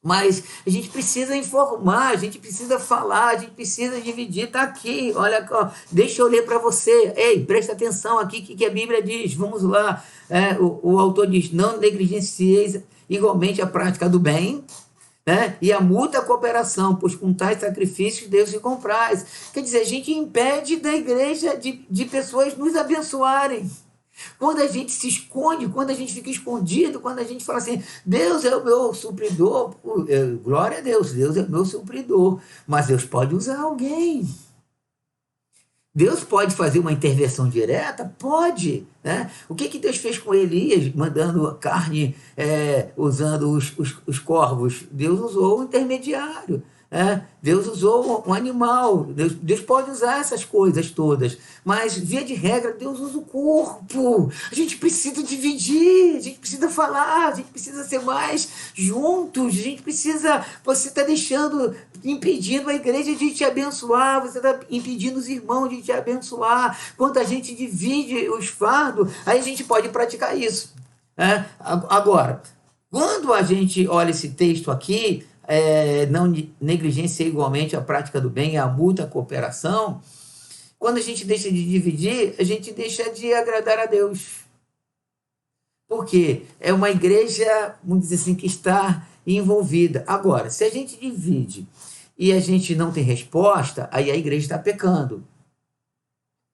Mas a gente precisa informar, a gente precisa falar, a gente precisa dividir. Está aqui, olha, deixa eu ler para você. Ei, presta atenção aqui, o que a Bíblia diz. Vamos lá. O autor diz: não negligencieis igualmente a prática do bem, né? E a mútua cooperação, pois com tais sacrifícios Deus se compraz. Quer dizer, a gente impede da igreja de pessoas nos abençoarem. Quando a gente se esconde, quando a gente fica escondido, quando a gente fala assim: Deus é o meu supridor, glória a Deus, Deus é o meu supridor, mas Deus pode usar alguém. Deus pode fazer uma intervenção direta? Pode. Né? O que Deus fez com Elias, mandando carne, usando os corvos? Deus usou o intermediário. Deus usou um animal. Deus pode usar essas coisas todas, mas via de regra Deus usa o corpo. A gente precisa dividir, a gente precisa falar, a gente precisa ser mais juntos, a gente precisa. Você está impedindo a igreja de te abençoar, você está impedindo os irmãos de te abençoar. Quando a gente divide os fardos, aí a gente pode praticar isso. Agora, quando a gente olha esse texto aqui, não negligencia igualmente a prática do bem e a mútua cooperação. Quando a gente deixa de dividir, a gente deixa de agradar a Deus. Por quê? É uma igreja, vamos dizer assim, que está envolvida. Agora, se a gente divide e a gente não tem resposta, aí a igreja está pecando.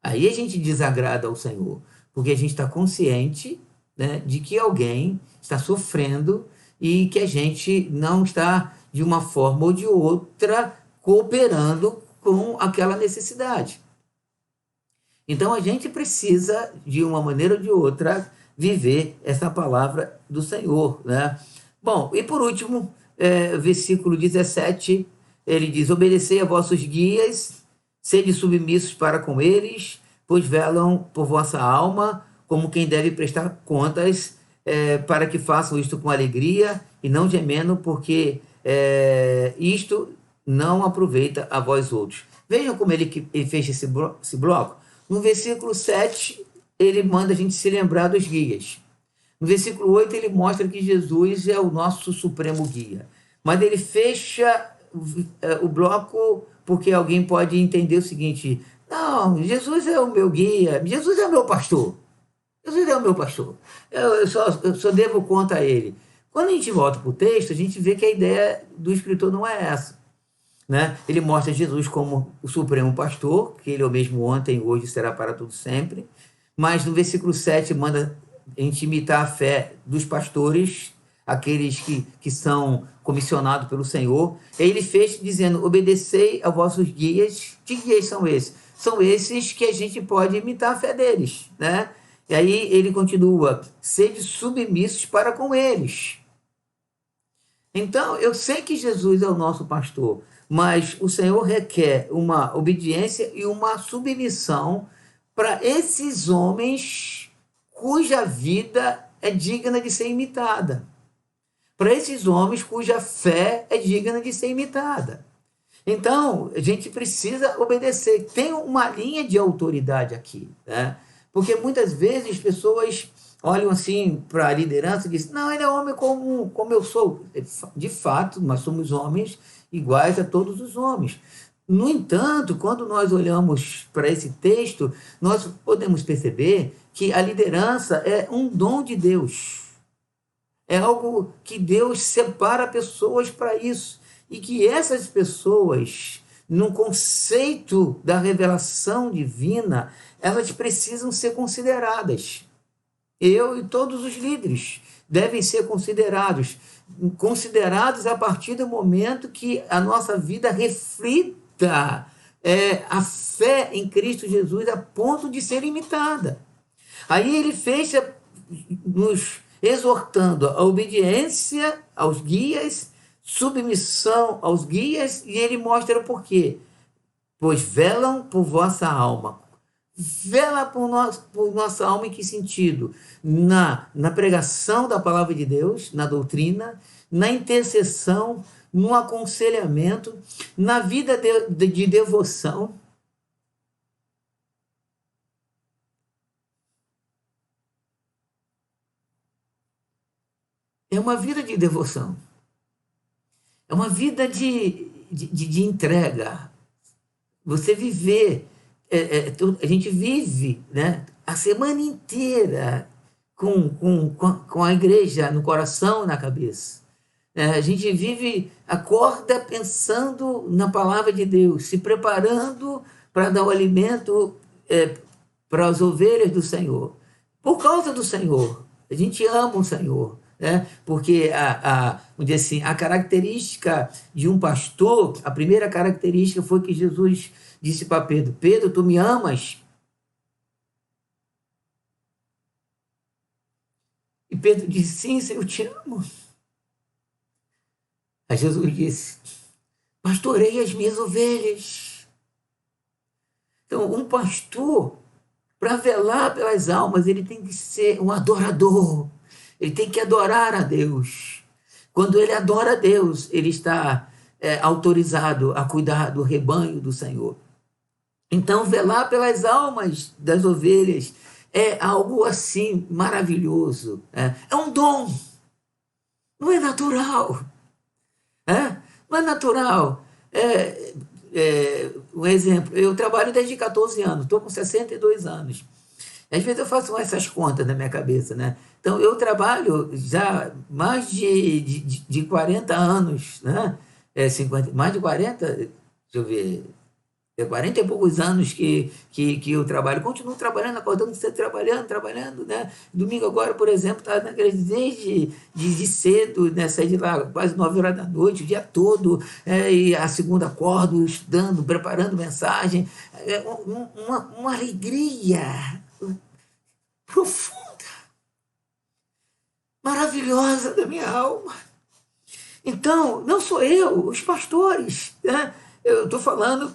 Aí a gente desagrada ao Senhor, porque a gente está consciente, né, de que alguém está sofrendo e que a gente não está, de uma forma ou de outra, cooperando com aquela necessidade. Então a gente precisa, de uma maneira ou de outra, viver essa palavra do Senhor, né? Bom, e por último, versículo 17, ele diz: obedecei a vossos guias, sede submissos para com eles, pois velam por vossa alma, como quem deve prestar contas, para que façam isto com alegria e não gemendo, porque isto não aproveita a vós outros. Vejam como ele fez esse bloco. No versículo 7, ele manda a gente se lembrar dos guias. No versículo 8, ele mostra que Jesus é o nosso supremo guia. Mas ele fecha o bloco porque alguém pode entender o seguinte: não, Jesus é o meu guia, Jesus é o meu pastor. Jesus é o meu pastor. Eu só devo conta a ele. Quando a gente volta para o texto, a gente vê que a ideia do escritor não é essa, né? Ele mostra Jesus como o supremo pastor, que ele é o mesmo ontem, hoje, será para todo sempre. Mas no versículo 7 manda a gente imitar a fé dos pastores, aqueles que são comissionados pelo Senhor. E ele fez dizendo: obedecei a vossos guias. Que guias são esses? São esses que a gente pode imitar a fé deles, né? E aí ele continua: sede submissos para com eles. Então, eu sei que Jesus é o nosso pastor, mas o Senhor requer uma obediência e uma submissão para esses homens cuja vida é digna de ser imitada, para esses homens cuja fé é digna de ser imitada. Então, a gente precisa obedecer. Tem uma linha de autoridade aqui, né? Porque muitas vezes as pessoas olham assim para a liderança e dizem: não, ele é homem como eu sou. De fato, nós somos homens iguais a todos os homens. No entanto, quando nós olhamos para esse texto, nós podemos perceber que a liderança é um dom de Deus. É algo que Deus separa pessoas para isso. E que essas pessoas, no conceito da revelação divina, elas precisam ser consideradas. Eu e todos os líderes devem ser considerados a partir do momento que a nossa vida reflita a fé em Cristo Jesus a ponto de ser imitada. Aí ele fecha nos exortando a obediência aos guias, submissão aos guias, e ele mostra o porquê. Pois velam por vossa alma. Vela por nossa alma em que sentido? Na pregação da palavra de Deus, na doutrina, na intercessão, no aconselhamento, na vida de devoção. É uma vida de devoção. É uma vida de entrega. Você viver, a gente vive, né, a semana inteira com a igreja no coração, na cabeça. A gente vive, acorda pensando na palavra de Deus, se preparando para dar o alimento para as ovelhas do Senhor. Por causa do Senhor. A gente ama o Senhor. Porque vamos dizer assim, a característica de um pastor, a primeira característica foi que Jesus disse para Pedro: Pedro, tu me amas? E Pedro disse: sim, Senhor, eu te amo. Aí Jesus disse: pastorei as minhas ovelhas. Então, um pastor, para velar pelas almas, ele tem que ser um adorador. Ele tem que adorar a Deus. Quando ele adora a Deus, ele está autorizado a cuidar do rebanho do Senhor. Então, velar pelas almas das ovelhas é algo assim maravilhoso. É um dom. Não é natural. Não é natural. Um exemplo, eu trabalho desde 14 anos, estou com 62 anos. Às vezes eu faço essas contas na minha cabeça, né? Então, eu trabalho já mais de 40 anos, né? 50, mais de 40, deixa eu ver, É 40 e poucos anos que eu trabalho, continuo trabalhando, acordando cedo, trabalhando, né? Domingo agora, por exemplo, está na igreja de cedo, né? Saí de lá quase 9 horas da noite, o dia todo, e a segunda acordo, estudando, preparando mensagem, uma alegria profunda, maravilhosa da minha alma. Então, não sou eu, os pastores, né? Eu estou falando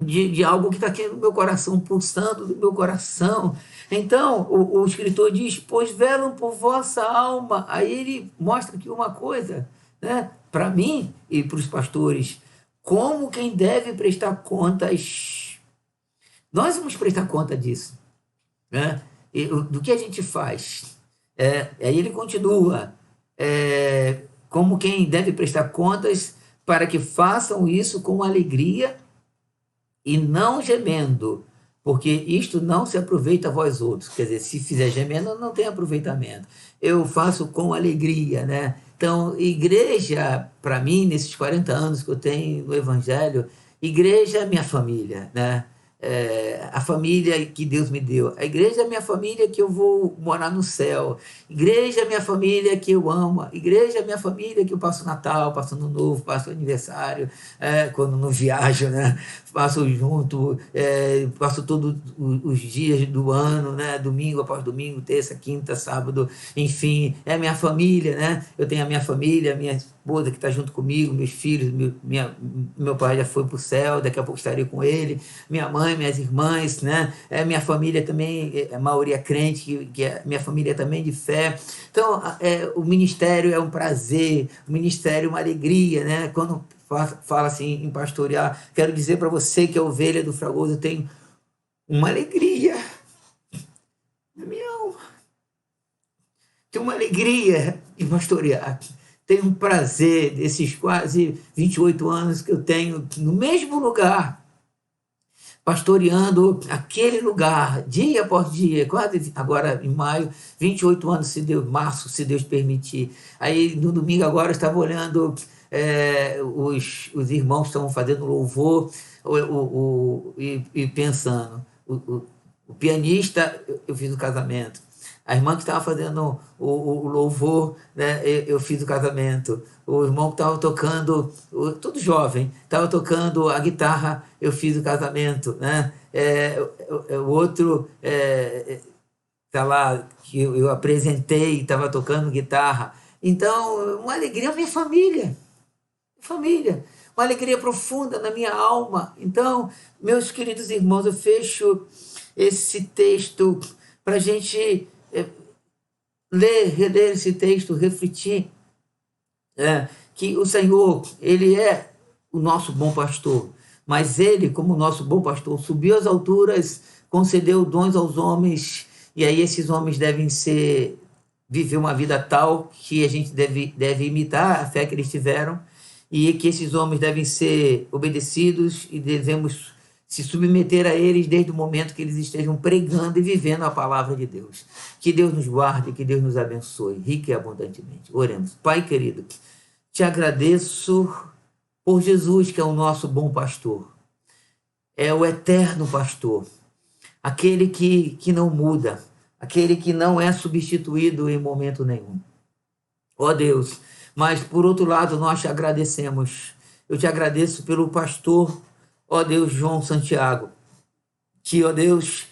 de algo que está aqui no meu coração, pulsando do meu coração. Então, o escritor diz: pois velam por vossa alma. Aí ele mostra aqui uma coisa, né, para mim e para os pastores, como quem deve prestar contas. Nós vamos prestar conta disso, né? Do que a gente faz. Aí ele continua, como quem deve prestar contas, para que façam isso com alegria e não gemendo, porque isto não se aproveita a vós outros. Quer dizer, se fizer gemendo, não tem aproveitamento. Eu faço com alegria, né? Então, igreja, para mim, nesses 40 anos que eu tenho no Evangelho, igreja é minha família, né? A família que Deus me deu. A igreja é minha família que eu vou morar no céu. Igreja é minha família que eu amo. Igreja é minha família que eu passo Natal, passo Ano Novo, passo aniversário, quando não viajo, né? Passo junto, passo todos os dias do ano, né? Domingo após domingo, terça, quinta, sábado, enfim, é minha família, né? Eu tenho a minha família, a minha esposa que está junto comigo, meus filhos, meu pai já foi para o céu, daqui a pouco estarei com ele, minha mãe, minhas irmãs, né? Minha família também, a maioria crente, que é minha família também de fé. Então, o ministério é um prazer, o ministério é uma alegria, né? Quando fala assim em pastorear, quero dizer para você que é ovelha do Fragoso, eu tenho uma alegria na minha alma, tenho uma alegria em pastorear, tenho um prazer desses quase 28 anos que eu tenho no mesmo lugar, pastoreando aquele lugar, dia após dia, quase agora em maio, 28 anos, se Deus, março, se Deus permitir. Aí no domingo agora eu estava olhando, os irmãos estavam fazendo louvor e pensando, o pianista, eu fiz o casamento. A irmã que estava fazendo o louvor, né, eu fiz o casamento. O irmão que estava tocando, tudo jovem, estava tocando a guitarra, eu fiz o casamento. Né? O outro tá lá, que eu apresentei, estava tocando guitarra. Então, uma alegria, minha família, uma alegria profunda na minha alma. Então, meus queridos irmãos, eu fecho esse texto para a gente reler esse texto, refletir, que o Senhor, Ele é o nosso bom pastor, mas Ele, como nosso bom pastor, subiu às alturas, concedeu dons aos homens, e aí esses homens devem viver uma vida tal que a gente deve imitar a fé que eles tiveram, e que esses homens devem ser obedecidos e devemos se submeter a eles desde o momento que eles estejam pregando e vivendo a palavra de Deus. Que Deus nos guarde, que Deus nos abençoe, rica e abundantemente. Oremos. Pai querido, te agradeço por Jesus, que é o nosso bom pastor. É o eterno pastor, aquele que não muda, aquele que não é substituído em momento nenhum. Ó Deus, mas por outro lado nós te agradecemos. Eu te agradeço pelo pastor, ó Deus, João Santiago, que, ó Deus,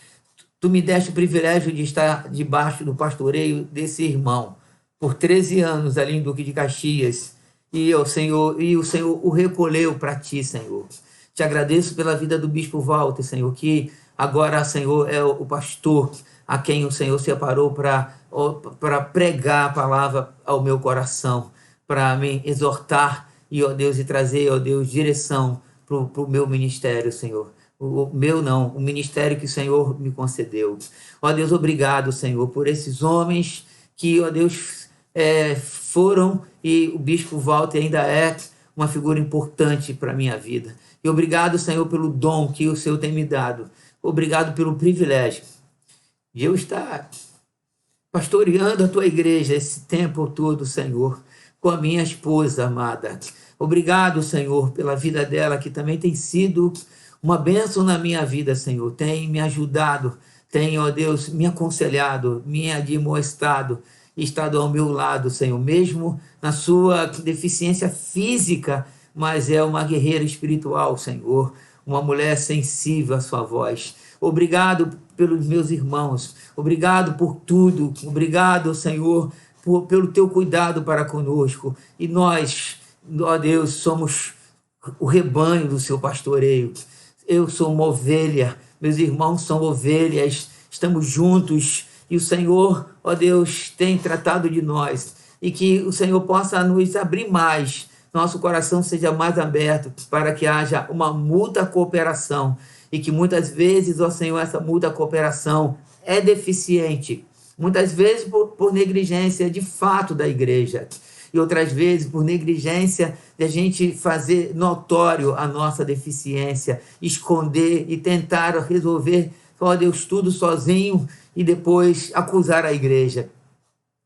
tu me deste o privilégio de estar debaixo do pastoreio desse irmão por 13 anos ali em Duque de Caxias, e o Senhor o recolheu para ti, Senhor. Te agradeço pela vida do bispo Walter, Senhor, que agora, Senhor, é o pastor a quem o Senhor separou para pregar a palavra ao meu coração, para me exortar e, ó Deus, e trazer, ó Deus, direção para o meu ministério, Senhor. O ministério que o Senhor me concedeu. Ó Deus, obrigado, Senhor, por esses homens que, ó Deus, foram, e o bispo Walter ainda é uma figura importante para a minha vida. E obrigado, Senhor, pelo dom que o Senhor tem me dado. Obrigado pelo privilégio de eu estar pastoreando a tua igreja esse tempo todo, Senhor, com a minha esposa amada. Obrigado, Senhor, pela vida dela, que também tem sido uma bênção na minha vida, Senhor. Tem me ajudado, tem, ó Deus, me aconselhado, me admoestado, estado ao meu lado, Senhor, mesmo na sua deficiência física, mas é uma guerreira espiritual, Senhor, uma mulher sensível à sua voz. Obrigado pelos meus irmãos, obrigado por tudo, obrigado, Senhor, pelo teu cuidado para conosco. E nós, ó Deus, somos o rebanho do seu pastoreio. Eu sou uma ovelha, meus irmãos são ovelhas, estamos juntos e o Senhor, ó Deus, tem tratado de nós e que o Senhor possa nos abrir mais, nosso coração seja mais aberto para que haja uma mútua cooperação e que muitas vezes, ó Senhor, essa mútua cooperação é deficiente, muitas vezes por negligência de fato da igreja e outras vezes por negligência de a gente fazer notório a nossa deficiência, esconder e tentar resolver, ó Deus, tudo sozinho e depois acusar a igreja.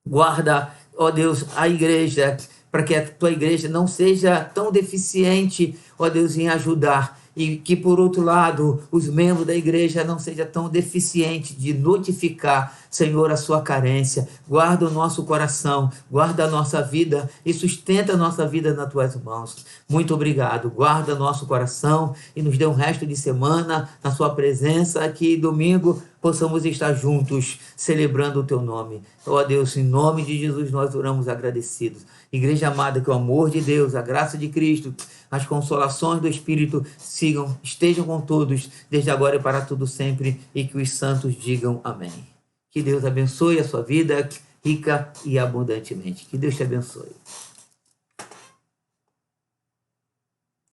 Guarda, ó Deus, a igreja, para que a tua igreja não seja tão deficiente, ó Deus, em ajudar. E que, por outro lado, os membros da igreja não sejam tão deficientes de notificar, Senhor, a sua carência. Guarda o nosso coração, guarda a nossa vida e sustenta a nossa vida nas tuas mãos. Muito obrigado. Guarda nosso coração e nos dê um resto de semana na sua presença, que domingo possamos estar juntos celebrando o teu nome. Ó Deus, em nome de Jesus nós oramos agradecidos. Igreja amada, que o amor de Deus, a graça de Cristo, as consolações do Espírito estejam com todos, desde agora e para tudo sempre, e que os santos digam amém. Que Deus abençoe a sua vida rica e abundantemente. Que Deus te abençoe.